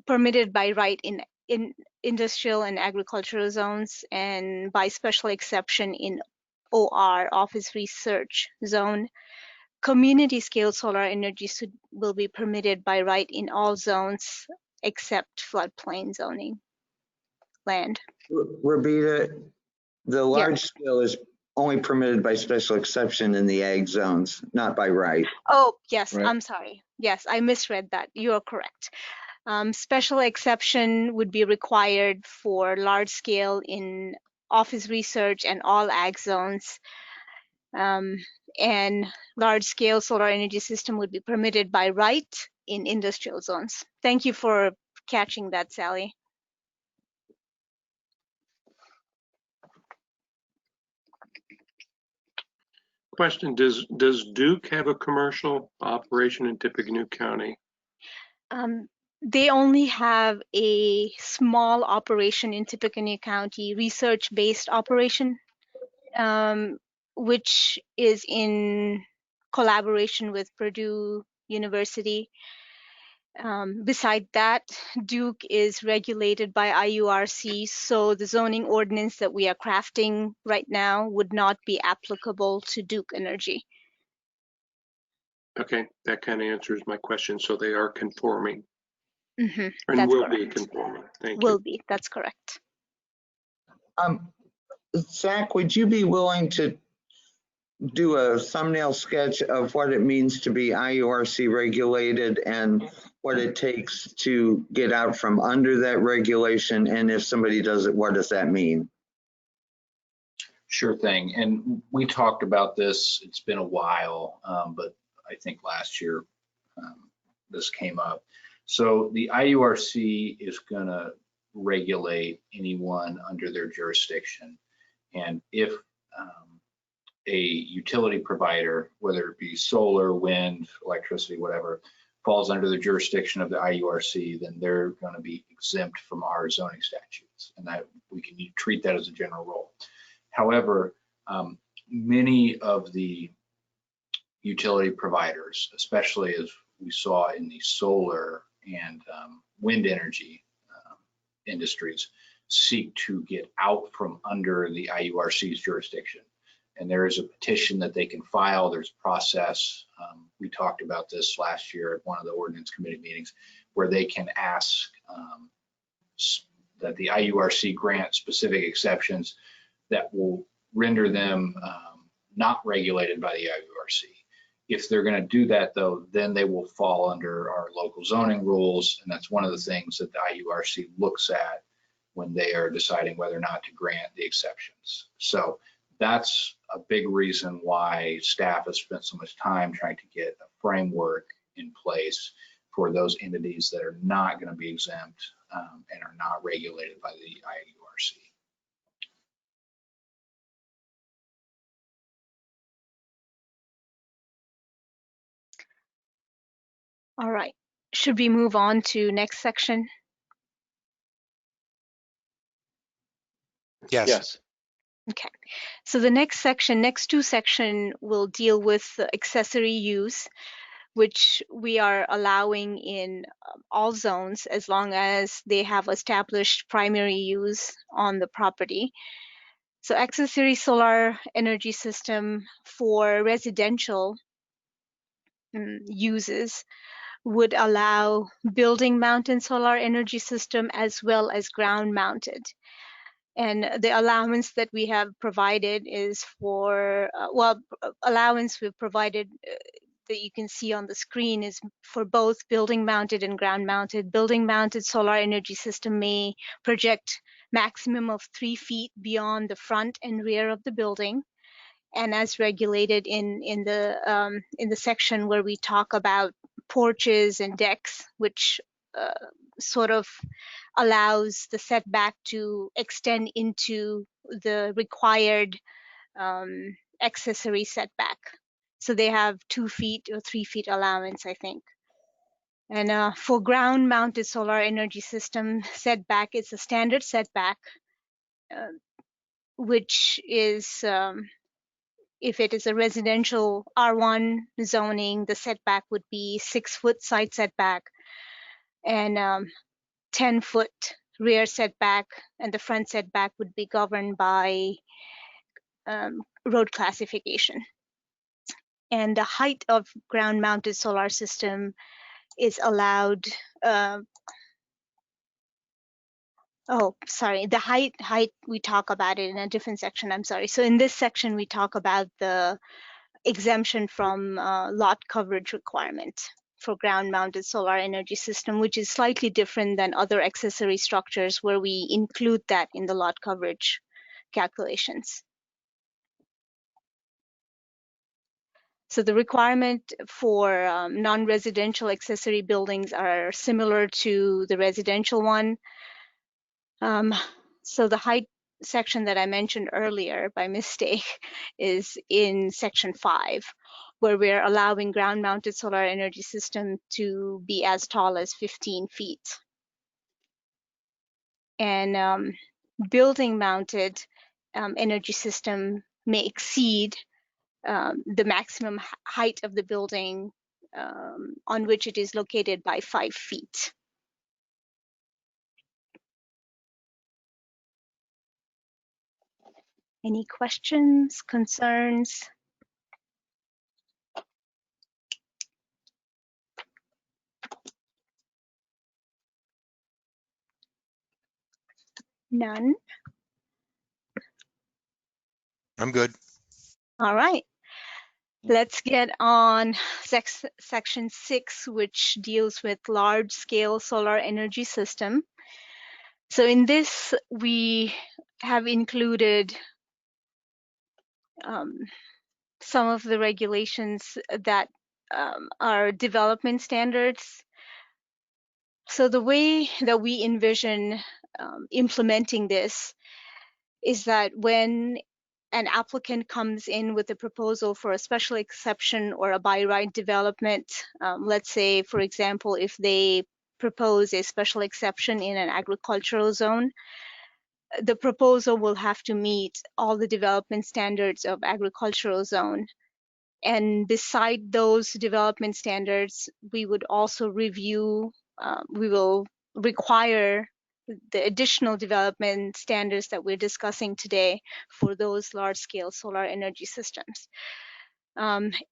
permitted by right in industrial and agricultural zones, and by special exception in OR, office research zone. Community-scale solar energy will be permitted by right in all zones except floodplain zoning land. Rabita, the large scale is only permitted by special exception in the ag zones, not by right. Oh, yes, Right. I'm sorry. Yes, I misread that. You are correct. Special exception would be required for large scale in office research and all ag zones. And large scale solar energy system would be permitted by right in industrial zones. Thank you for catching that, Sally. Question, does Duke have a commercial operation in Tippecanoe County? They only have a small operation in Tippecanoe County, research-based operation, which is in collaboration with Purdue University. Beside that, Duke is regulated by IURC, so the zoning ordinance that we are crafting right now would not be applicable to Duke Energy. Okay, that kind of answers my question. So they are conforming and That's will correct. be conforming. Thank Will you. be, that's correct. Zach, would you be willing to do a thumbnail sketch of what it means to be IURC regulated and what it takes to get out from under that regulation? And if somebody does it, what does that mean? Sure thing. And we talked about this, it's been a while, but I think last year this came up. So the IURC is going to regulate anyone under their jurisdiction. And if a utility provider, whether it be solar, wind, electricity, whatever, falls under the jurisdiction of the IURC, then they're going to be exempt from our zoning statutes, and that we can treat that as a general rule. However, many of the utility providers, especially as we saw in the solar and wind energy industries, seek to get out from under the IURC's jurisdiction. And there is a petition that they can file. There's a process. We talked about this last year at one of the Ordinance Committee meetings, where they can ask that the IURC grant specific exceptions that will render them not regulated by the IURC. If they're going to do that, though, then they will fall under our local zoning rules, and that's one of the things that the IURC looks at when they are deciding whether or not to grant the exceptions. So that's a big reason why staff has spent so much time trying to get a framework in place for those entities that are not going to be exempt and are not regulated by the IURC. All right, should we move on to next section? Yes. Yes. Okay, so the next two section will deal with the accessory use, which we are allowing in all zones as long as they have established primary use on the property. So accessory solar energy system for residential uses would allow building mounted solar energy system as well as ground mounted. And the allowance that we have provided is for, allowance we've provided that you can see on the screen is for both building mounted and ground mounted. Building mounted solar energy system may project maximum of 3 feet beyond the front and rear of the building. And as regulated in the section where we talk about porches and decks, which sort of allows the setback to extend into the required accessory setback. So they have 2 feet or 3 feet allowance, I think. And for ground mounted solar energy system setback, it's a standard setback, which is if it is a residential R1 zoning, the setback would be 6 foot side setback and 10 foot rear setback, and the front setback would be governed by road classification. And the height of ground mounted solar system is allowed, the height we talk about it in a different section, I'm sorry. So in this section, we talk about the exemption from lot coverage requirement for ground mounted solar energy system, which is slightly different than other accessory structures where we include that in the lot coverage calculations. So the requirement for non-residential accessory buildings are similar to the residential one. So the height section that I mentioned earlier by mistake is in section 5, where we're allowing ground mounted solar energy system to be as tall as 15 feet. And building mounted energy system may exceed the maximum height of the building on which it is located by 5 feet. Any questions, concerns? None? I'm good. All right. Let's get on section 6, which deals with large-scale solar energy system. So in this, we have included some of the regulations that are development standards. So the way that we envision implementing this is that when an applicant comes in with a proposal for a special exception or a by right development, let's say, for example, if they propose a special exception in an agricultural zone, the proposal will have to meet all the development standards of agricultural zone. And beside those development standards, we would also review, we will require the additional development standards that we're discussing today for those large-scale solar energy systems.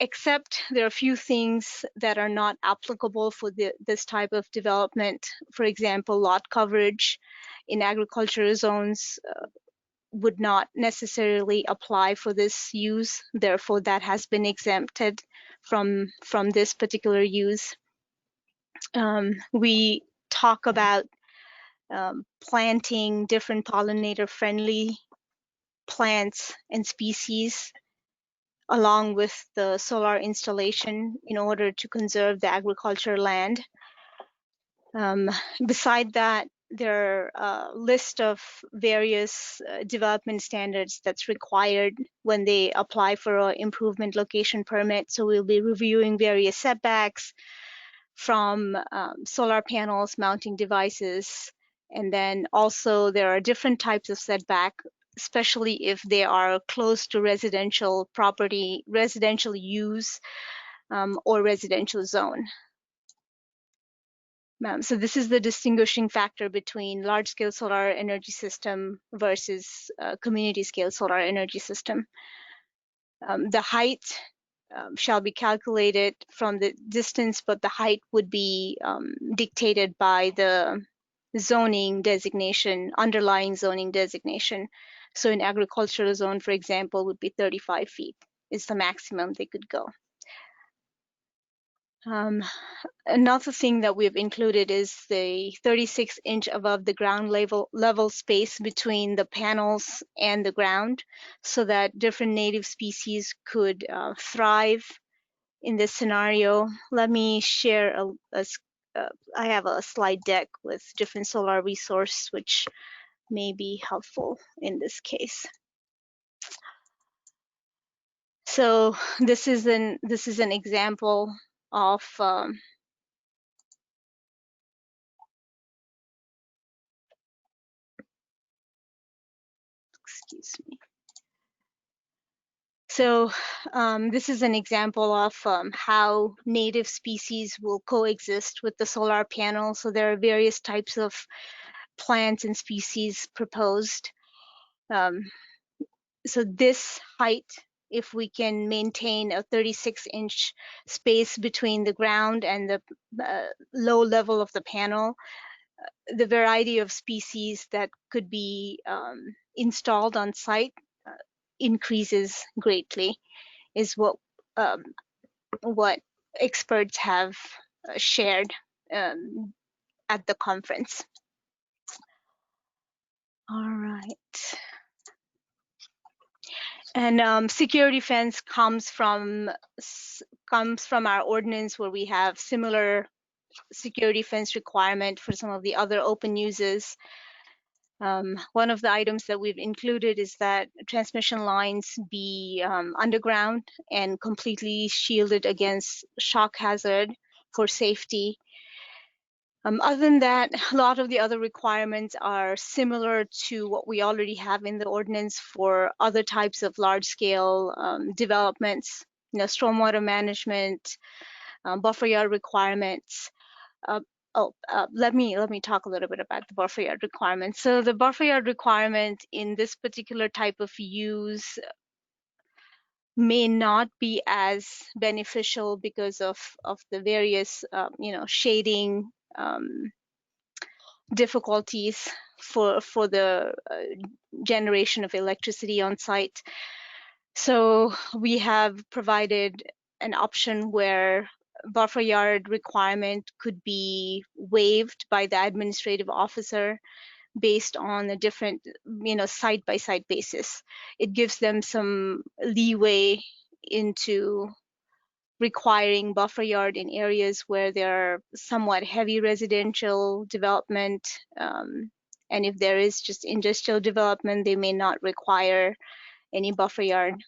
Except there are a few things that are not applicable for this type of development. For example, lot coverage in agricultural zones would not necessarily apply for this use. Therefore, that has been exempted from this particular use. We talk about planting different pollinator-friendly plants and species along with the solar installation in order to conserve the agricultural land. Beside that, there are a list of various development standards that's required when they apply for an improvement location permit. So we'll be reviewing various setbacks from solar panels, mounting devices, and then also there are different types of setback, especially if they are close to residential property, residential use, or residential zone. So this is the distinguishing factor between large-scale solar energy system versus community-scale solar energy system. The height shall be calculated from the distance, but the height would be dictated by the zoning designation, underlying zoning designation. So in agricultural zone, for example, would be 35 feet is the maximum they could go. Another thing that we've included is the 36-inch above the ground level space between the panels and the ground, so that different native species could thrive in this scenario. Let me share I have a slide deck with different solar resource, which may be helpful in this case. So this is an example of excuse me. So this is an example of how native species will coexist with the solar panel. So there are various types of plants and species proposed. So this height, if we can maintain a 36-inch space between the ground and the low level of the panel, the variety of species that could be installed on site increases greatly, is what experts have shared at the conference. All right. And security fence comes from our ordinance, where we have similar security fence requirement for some of the other open uses. One of the items that we've included is that transmission lines be underground and completely shielded against shock hazard for safety. Other than that, a lot of the other requirements are similar to what we already have in the ordinance for other types of large-scale developments. Stormwater management, buffer yard requirements. Let me talk a little bit about the buffer yard requirements. So the buffer yard requirement in this particular type of use may not be as beneficial because of the various shading difficulties for the generation of electricity on site. So we have provided an option where buffer yard requirement could be waived by the administrative officer based on a different, site-by-site basis. It gives them some leeway into requiring buffer yard in areas where there are somewhat heavy residential development. And if there is just industrial development, they may not require any buffer yard.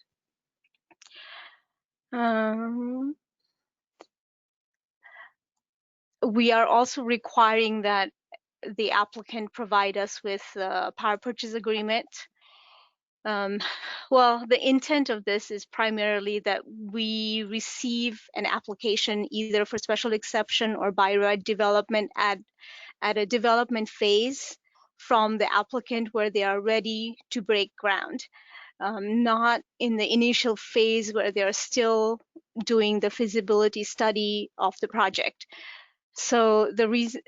We are also requiring that the applicant provide us with a power purchase agreement. Well, the intent of this is primarily that we receive an application either for special exception or by right development at a development phase from the applicant where they are ready to break ground, not in the initial phase where they are still doing the feasibility study of the project. So the reason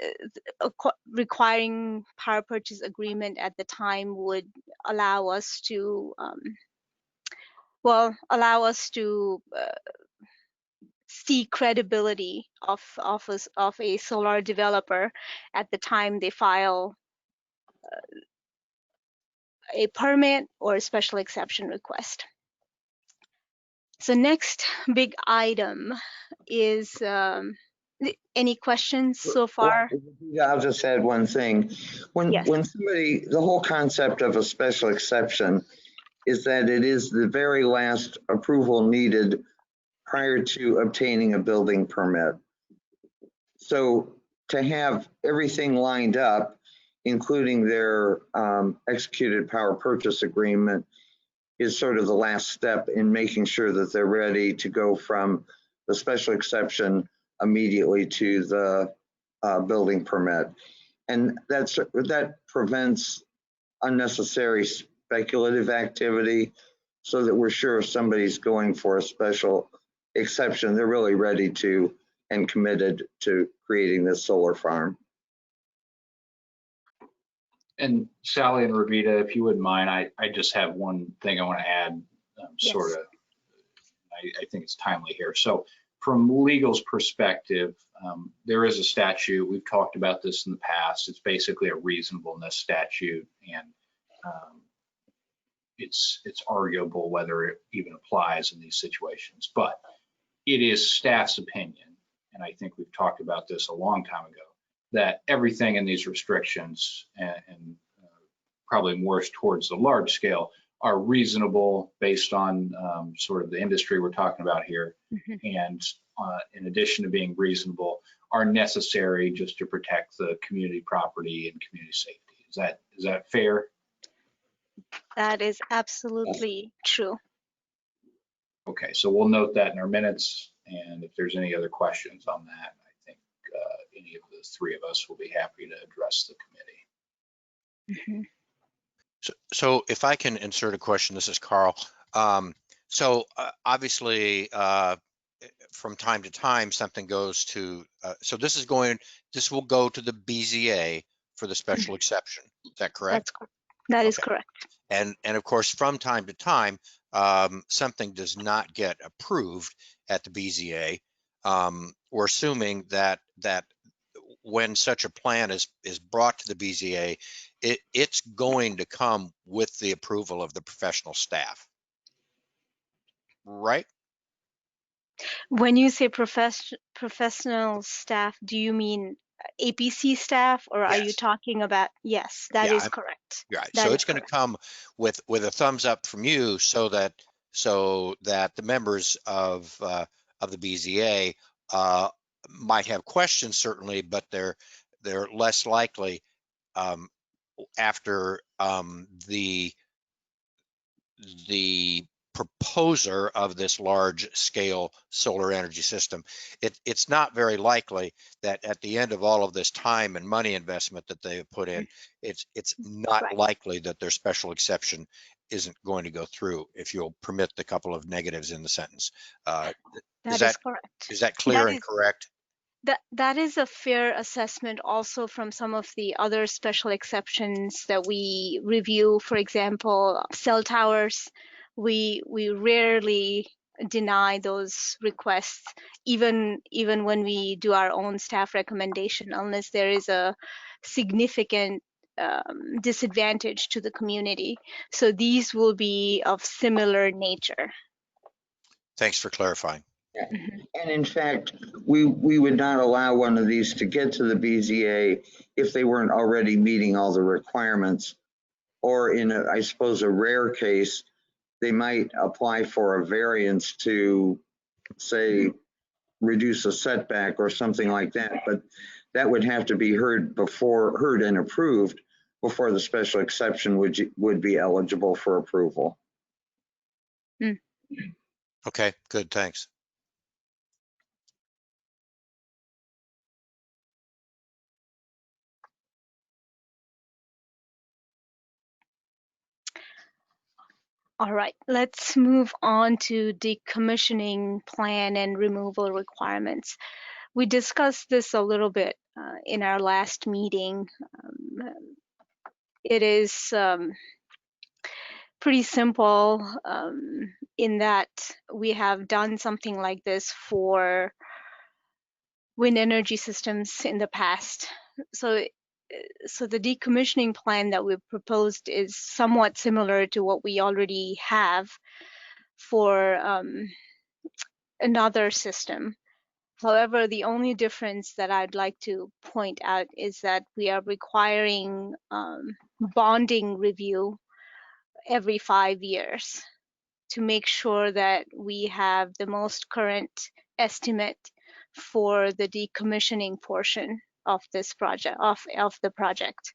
requiring power purchase agreement at the time would allow us to, see credibility of a solar developer at the time they file a permit or a special exception request. So next big item is any questions so far? I'll just add one thing. When somebody, the whole concept of a special exception is that it is the very last approval needed prior to obtaining a building permit. So to have everything lined up, including their executed power purchase agreement, is sort of the last step in making sure that they're ready to go from the special exception immediately to the building permit. And that prevents unnecessary speculative activity, so that we're sure if somebody's going for a special exception, they're really ready to and committed to creating this solar farm. And Sally and Ravita, if you wouldn't mind, I just have one thing I want to add, sort of, I think it's timely here. So from legal's perspective, there is a statute, we've talked about this in the past, it's basically a reasonableness statute, and it's arguable whether it even applies in these situations, but it is staff's opinion, and I think we've talked about this a long time ago, that everything in these restrictions and probably more towards the large scale are reasonable based on sort of the industry we're talking about here. And in addition to being reasonable, are necessary just to protect the community property and community safety. Is that fair? That is absolutely true. Okay, so we'll note that in our minutes, and if there's any other questions on that, I think any of the three of us will be happy to address the committee. So if I can insert a question, this is Carl. So obviously, from time to time, something goes to, so this will go to the BZA for the special exception. Is that correct? That is correct. And of course, from time to time, something does not get approved at the BZA. We're assuming that when such a plan is brought to the BZA, it's going to come with the approval of the professional staff, right? When you say professional staff, do you mean APC staff, or are you talking about? Yes, that is correct. Right. So it's going to come with a thumbs up from you, so that the members of the BZA might have questions, certainly, but they're less likely after the proposer of this large scale solar energy system, it's not very likely that at the end of all of this time and money investment that they have put in, it's not likely that their special exception isn't going to go through, if you'll permit the couple of negatives in the sentence. That is correct. Is that clear and correct? That is a fair assessment also from some of the other special exceptions that we review. For example, cell towers, we rarely deny those requests, even when we do our own staff recommendation, unless there is a significant disadvantage to the community. So these will be of similar nature. Thanks for clarifying. And in fact, we would not allow one of these to get to the BZA if they weren't already meeting all the requirements. Or in, I suppose, a rare case, they might apply for a variance to, say, reduce a setback or something like that. But that would have to be heard and approved before the special exception would be eligible for approval. Okay, good, thanks. All right, let's move on to decommissioning plan and removal requirements. We discussed this a little bit in our last meeting. It is pretty simple in that we have done something like this for wind energy systems in the past. So the decommissioning plan that we've proposed is somewhat similar to what we already have for another system. However, the only difference that I'd like to point out is that we are requiring bonding review every 5 years to make sure that we have the most current estimate for the decommissioning portion of this project, of the project.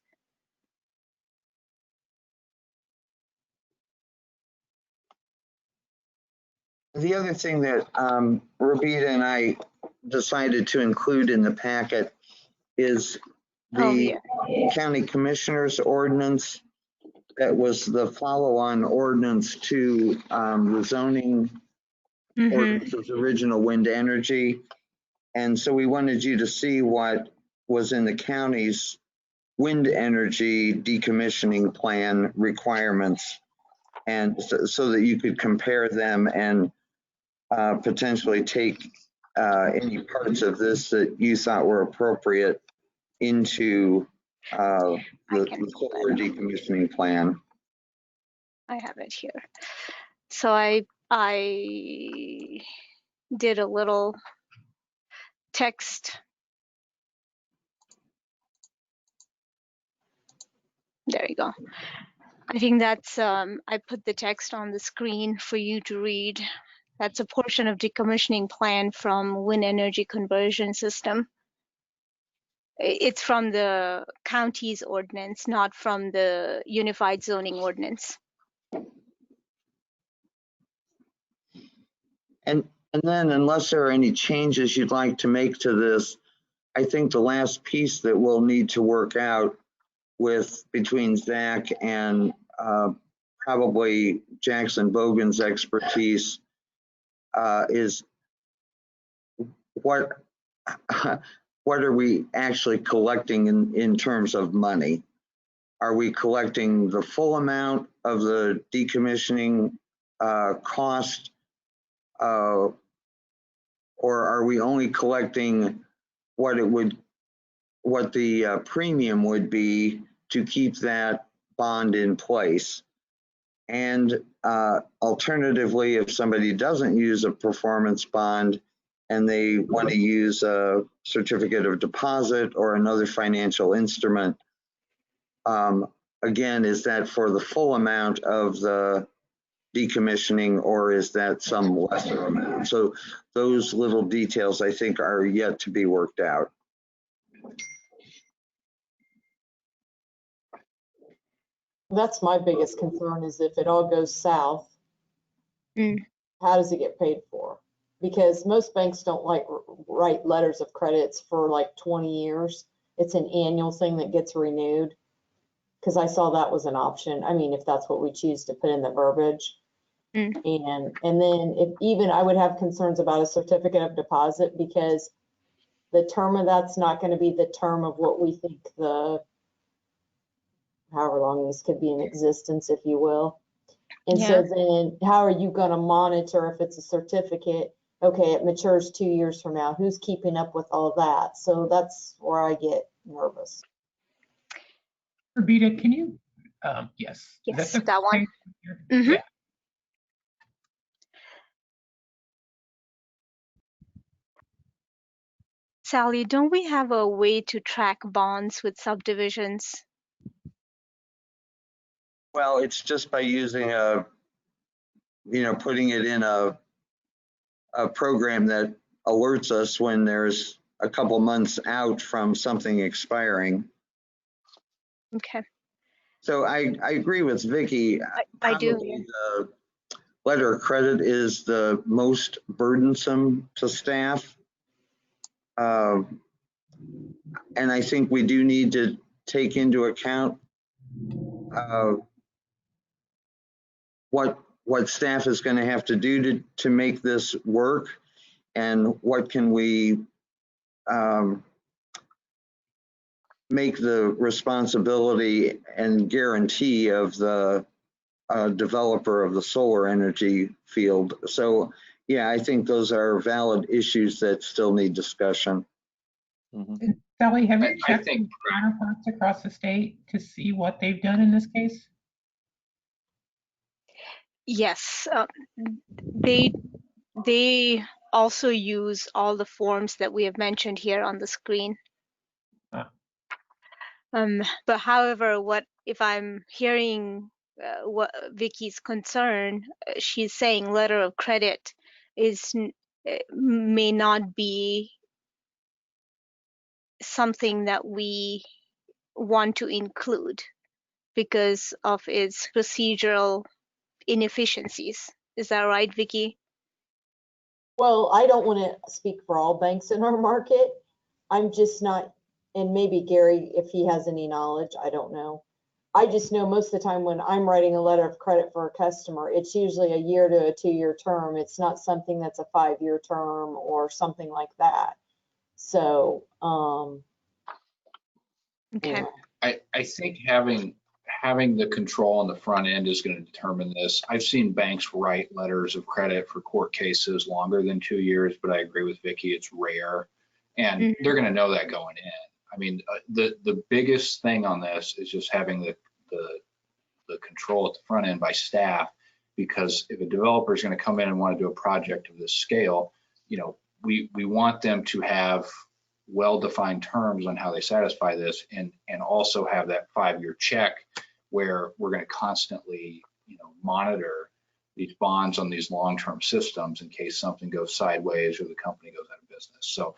The other thing that Robita and I decided to include in the packet is the county commissioner's ordinance. That was the follow-on ordinance to the zoning ordinance's original wind energy. And so we wanted you to see what was in the county's wind energy decommissioning plan requirements, and so that you could compare them and potentially take any parts of this that you thought were appropriate into the solar decommissioning plan. I have it here. So I did a little text. There you go. I think that's, I put the text on the screen for you to read. That's a portion of decommissioning plan from wind energy conversion system. It's from the county's ordinance, not from the unified zoning ordinance. And then, unless there are any changes you'd like to make to this, I think the last piece that we'll need to work out between Zach and probably Jackson Bogan's expertise is what are we actually collecting in terms of money? Are we collecting the full amount of the decommissioning cost, or are we only collecting what the premium would be to keep that bond in place? And alternatively, if somebody doesn't use a performance bond and they want to use a certificate of deposit or another financial instrument, again, is that for the full amount of the decommissioning, or is that some lesser amount? So those little details, I think, are yet to be worked out. That's my biggest concern, is if it all goes south, how does it get paid for? Because most banks don't like write letters of credits for like 20 years. It's an annual thing that gets renewed. Because I saw that was an option. I mean, if that's what we choose to put in the verbiage. And then if even I would have concerns about a certificate of deposit, because the term of that's not going to be the term of what we think the, however long this could be in existence, if you will. And so then how are you going to monitor if it's a certificate? Okay, it matures 2 years from now. Who's keeping up with all that? So that's where I get nervous. Rebecca, can you, yes. Yes, that one. Yeah. Sally, don't we have a way to track bonds with subdivisions? Well, it's just by using a, putting it in a program that alerts us when there's a couple months out from something expiring. Okay. So I agree with Vicky. I do. The letter of credit is the most burdensome to staff. And I think we do need to take into account what staff is going to have to do to make this work, and what can we make the responsibility and guarantee of the developer of the solar energy field. So yeah, I think those are valid issues that still need discussion. Sally, have you checked with counterparts across the state to see what they've done in this case? Yes, they also use all the forms that we have mentioned here on the screen. But however, what if I'm hearing what Vicky's concern? She's saying letter of credit is may not be something that we want to include because of its procedural inefficiencies. Is that right, Vicky? Well, I don't want to speak for all banks in our market. I'm just not, and maybe Gary, if he has any knowledge, I don't know. I just know most of the time when I'm writing a letter of credit for a customer, it's usually a 1 year to a 2 year term. It's not something that's a 5 year term or something like that. So, okay. I think having the control on the front end is going to determine this. I've seen banks write letters of credit for court cases longer than 2 years, but I agree with Vicky, it's rare. And they're going to know that going in. I mean, the biggest thing on this is just having the control at the front end by staff, because if a developer is going to come in and want to do a project of this scale, we want them to have well-defined terms on how they satisfy this, and also have that 5 year check where we're going to constantly monitor these bonds on these long-term systems in case something goes sideways or the company goes out of business. So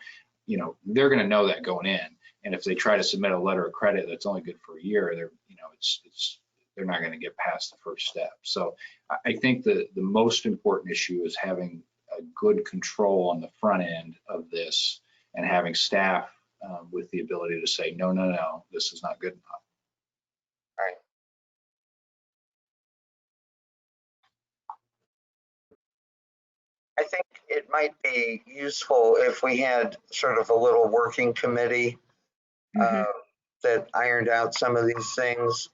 they're going to know that going in, and if they try to submit a letter of credit that's only good for a year, they're not going to get past the first step. So I think the most important issue is having a good control on the front end of this, and having staff with the ability to say, no, this is not good enough. All right. I think it might be useful if we had sort of a little working committee that ironed out some of these things.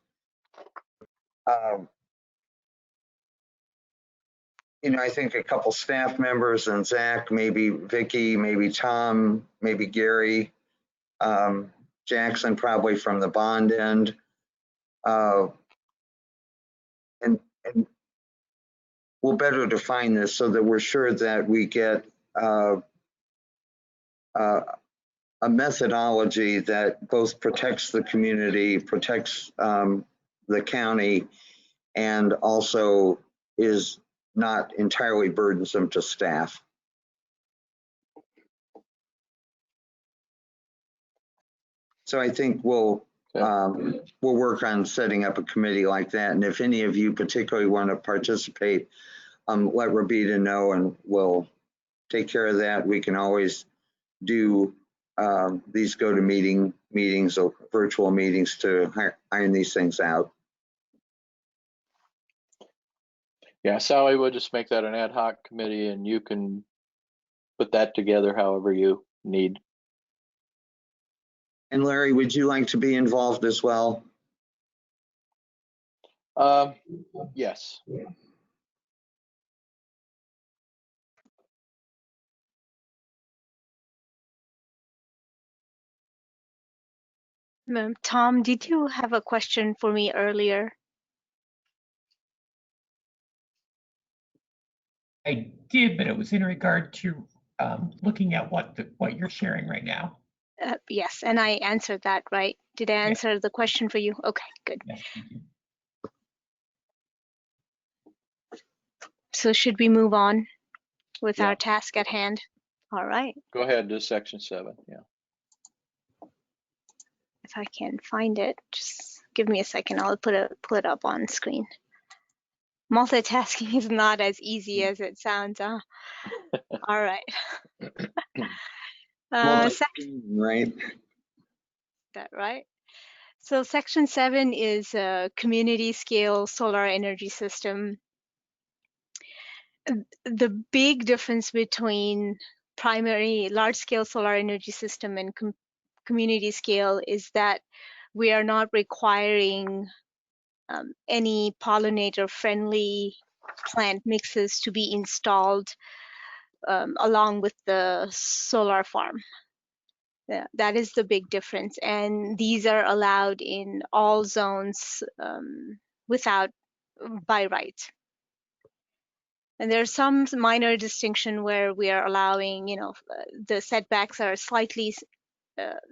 I think a couple staff members and Zach, maybe Vicky, maybe Tom, maybe Gary, Jackson probably from the bond end. And we'll better define this so that we're sure that we get a methodology that both protects the community, protects the county, and also is not entirely burdensome to staff. So I think we'll work on setting up a committee like that. And if any of you particularly want to participate, let Rabita know and we'll take care of that. We can always do these meetings or virtual meetings to iron these things out. Yeah, Sally, we'll just make that an ad hoc committee and you can put that together however you need. And Larry, would you like to be involved as well? Yes. Tom, did you have a question for me earlier? I did, but it was in regard to looking at what you're sharing right now. Yes, and I answered that, right? Did I answer the question for you? Okay, good. Yes, thank you. So should we move on with our task at hand? All right. Go ahead to section 7. Yeah. If I can find it, just give me a second. I'll pull it up on screen. Multitasking is not as easy as it sounds. All right. Right. That right. So section 7 is a community scale solar energy system. The big difference between primary large scale solar energy system and community scale is that we are not requiring any pollinator friendly plant mixes to be installed along with the solar farm. Yeah, that is the big difference. And these are allowed in all zones by right. And there's some minor distinction where we are allowing, the setbacks are slightly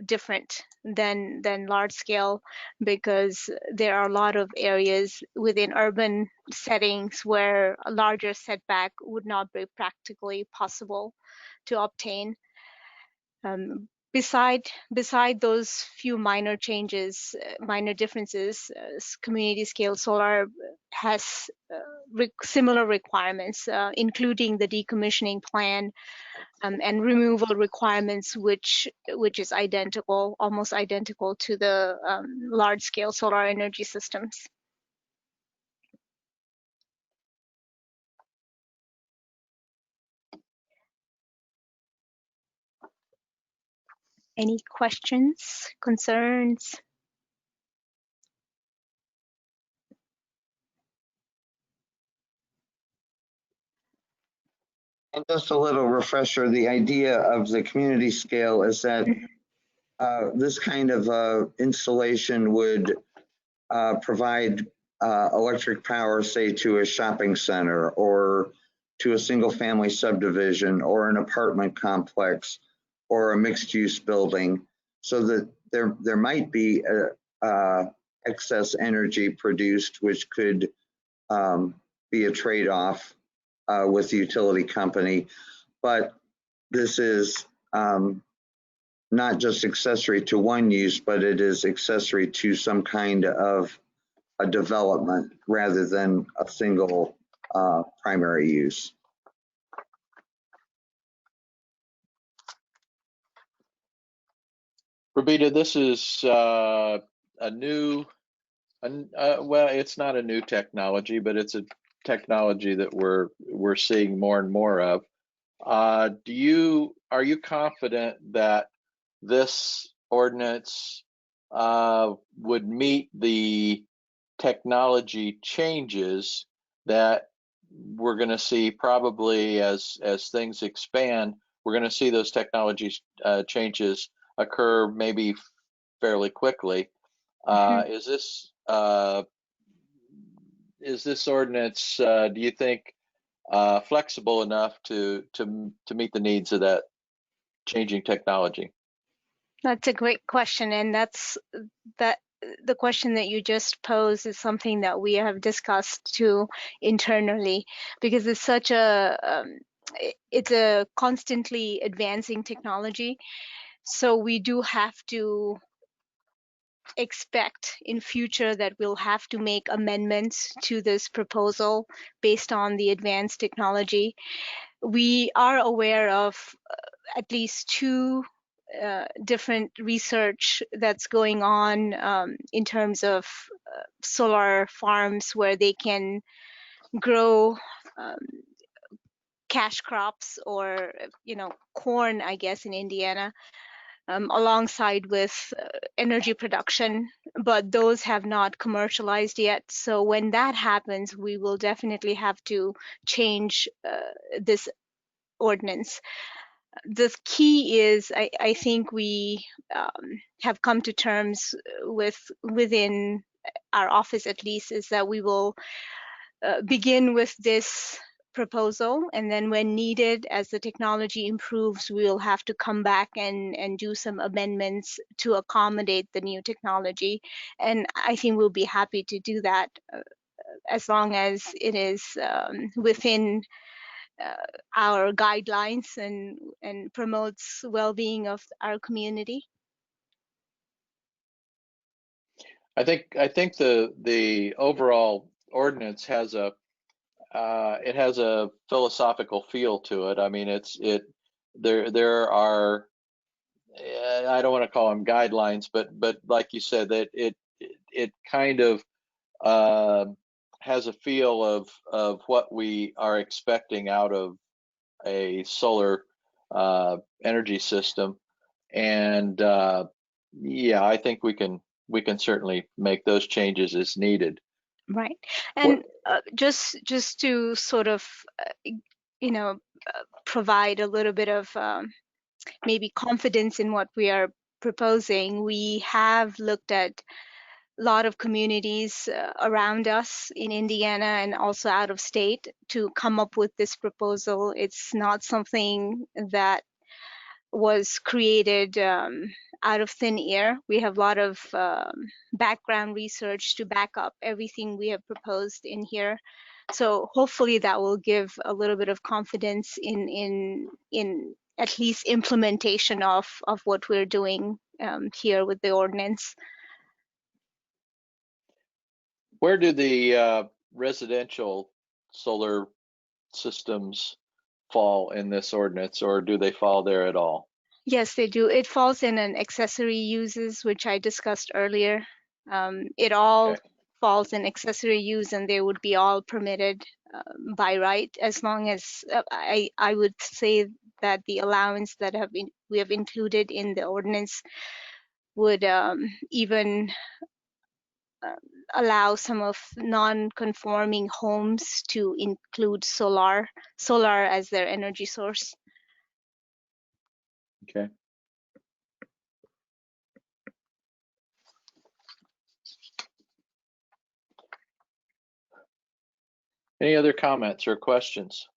different than large scale, because there are a lot of areas within urban settings where a larger setback would not be practically possible to obtain. Beside those few minor changes, minor differences, community scale solar has similar requirements, including the decommissioning plan and removal requirements, which is almost identical to the large scale solar energy systems. Any questions, concerns? And just a little refresher, the idea of the community scale is that this kind of installation would provide electric power, say, to a shopping center or to a single family subdivision or an apartment complex or a mixed use building, so that there might be excess energy produced, which could be a trade-off with the utility company. But this is not just accessory to one use, but it is accessory to some kind of a development rather than a single primary use. Rabita, this is well, it's not a new technology, but it's a technology that we're seeing more and more of. Are you confident that this ordinance would meet the technology changes that we're going to see probably as things expand? We're going to see those technology changes occur maybe fairly quickly. Is this ordinance, do you think, flexible enough to meet the needs of that changing technology? That's a great question, and the question that you just posed is something that we have discussed too internally, because it's such it's a constantly advancing technology. So we do have to expect in future that we'll have to make amendments to this proposal based on the advanced technology. We are aware of at least two different research that's going on in terms of solar farms where they can grow cash crops or, corn, I guess, in Indiana, alongside with energy production, but those have not commercialized yet. So when that happens, we will definitely have to change this ordinance. The key is, I think we have come to terms within our office at least, is that we will begin with this proposal, and then when needed, as the technology improves, we'll have to come back and do some amendments to accommodate the new technology. And I think we'll be happy to do that as long as it is within our guidelines and promotes well-being of our community. I think the overall ordinance has a philosophical feel to it. I mean, there are, I don't want to call them guidelines, but like you said, that it kind of has a feel of what we are expecting out of a solar energy system. And yeah, I think we can certainly make those changes as needed. Right. And just to sort of, provide a little bit of maybe confidence in what we are proposing, we have looked at a lot of communities around us in Indiana and also out of state to come up with this proposal. It's not something that was created out of thin air. We have a lot of background research to back up everything we have proposed in here. So hopefully that will give a little bit of confidence in at least implementation of what we're doing here with the ordinance. Where do the residential solar systems fall in this ordinance, or do they fall there at all? Yes, they do. It falls in an accessory uses, which I discussed earlier. It all falls in accessory use, and they would be all permitted by right, as long as I would say that the allowance that we have included in the ordinance would even allow some of non-conforming homes to include solar as their energy source. Okay. Any other comments or questions?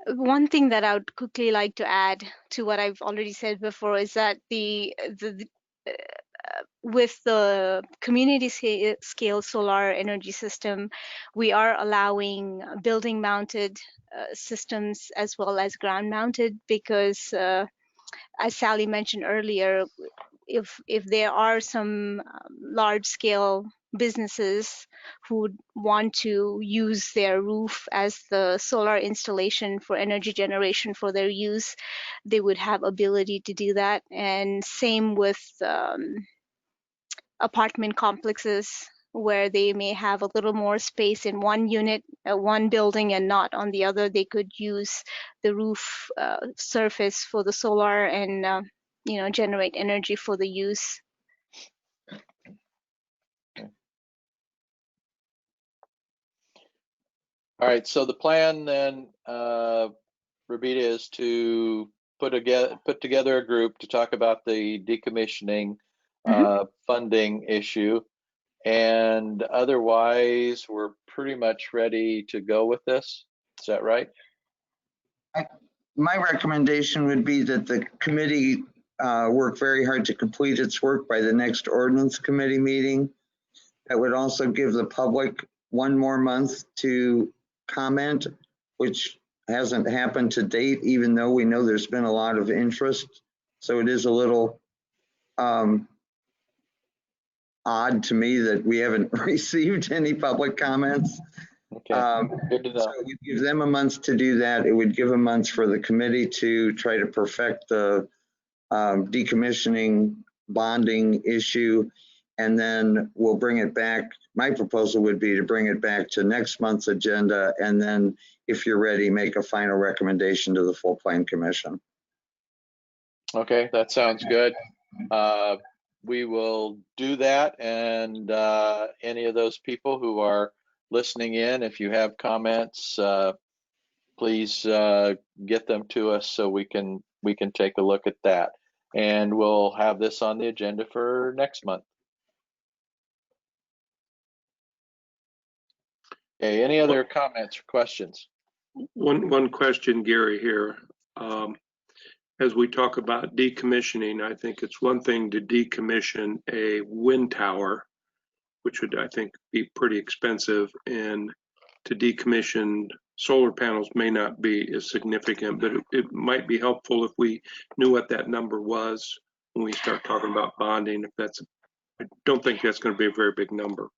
One thing that I would quickly like to add to what I've already said before is that with the community scale solar energy system, we are allowing building mounted systems as well as ground mounted, because as Sally mentioned earlier, if there are some large scale businesses who would want to use their roof as the solar installation for energy generation for their use, they would have ability to do that. And same with apartment complexes, where they may have a little more space in one unit, one building, and not on the other. They could use the roof surface for the solar and generate energy for the use. All right, so the plan then, Rabita, is to put together a group to talk about the decommissioning funding issue, and otherwise we're pretty much ready to go with this. Is that right? My recommendation would be that the committee work very hard to complete its work by the next ordinance committee meeting. That would also give the public one more month to comment, which hasn't happened to date, even though we know there's been a lot of interest. So it is a little odd to me that we haven't received any public comments. Okay, good to know. So we give them a month to do that. It would give a month for the committee to try to perfect the decommissioning bonding issue. And then we'll bring it back. My proposal would be to bring it back to next month's agenda. And then if you're ready, make a final recommendation to the full plan commission. Okay, that sounds good. We will do that. And any of those people who are listening in, if you have comments, please get them to us so we can take a look at that. And we'll have this on the agenda for next month. Okay, any other comments or questions? One question, Gary, here. As we talk about decommissioning, I think it's one thing to decommission a wind tower, which would, I think, be pretty expensive, and to decommission solar panels may not be as significant, but it might be helpful if we knew what that number was when we start talking about bonding. I don't think that's going to be a very big number.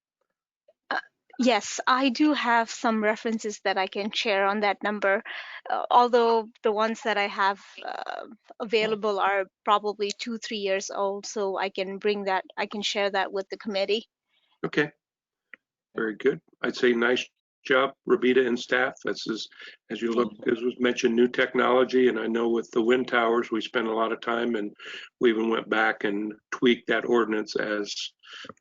Yes, I do have some references that I can share on that number, although the ones that I have available are probably 2-3 years old, so I can share that with the committee. Okay, very good. I'd say nice job, Rabita and staff. As you look, as was mentioned, new technology, and I know with the wind towers, we spent a lot of time, and we even went back and tweaked that ordinance as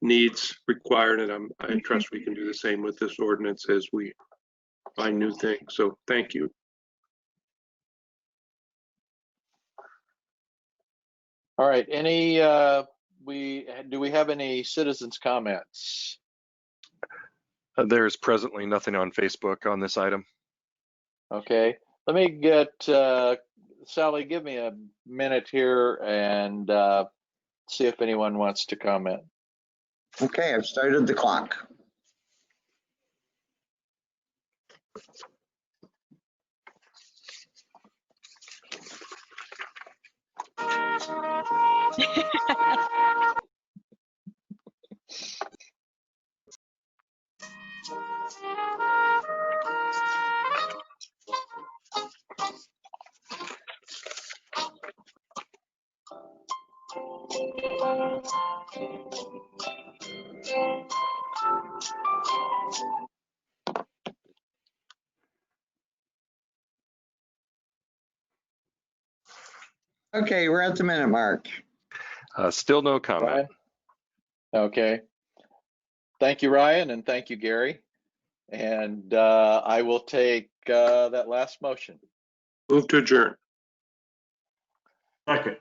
needs required, and I trust we can do the same with this ordinance as we find new things. So thank you. All right, do we have any citizens' comments? There's presently nothing on Facebook on this item. Okay, let me get, Sally, give me a minute here and see if anyone wants to comment. Okay, I've started the clock. Okay, we're at the minute mark. Still no comment. Ryan? Okay. Thank you, Ryan, and thank you, Gary. And I will take that last motion. Move to adjourn. Second.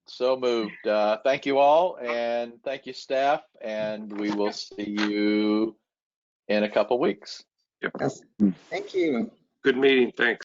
So moved. Thank you all, and thank you, staff, and we will see you in a couple weeks. Yep. Yes. Thank you. Good meeting. Thanks.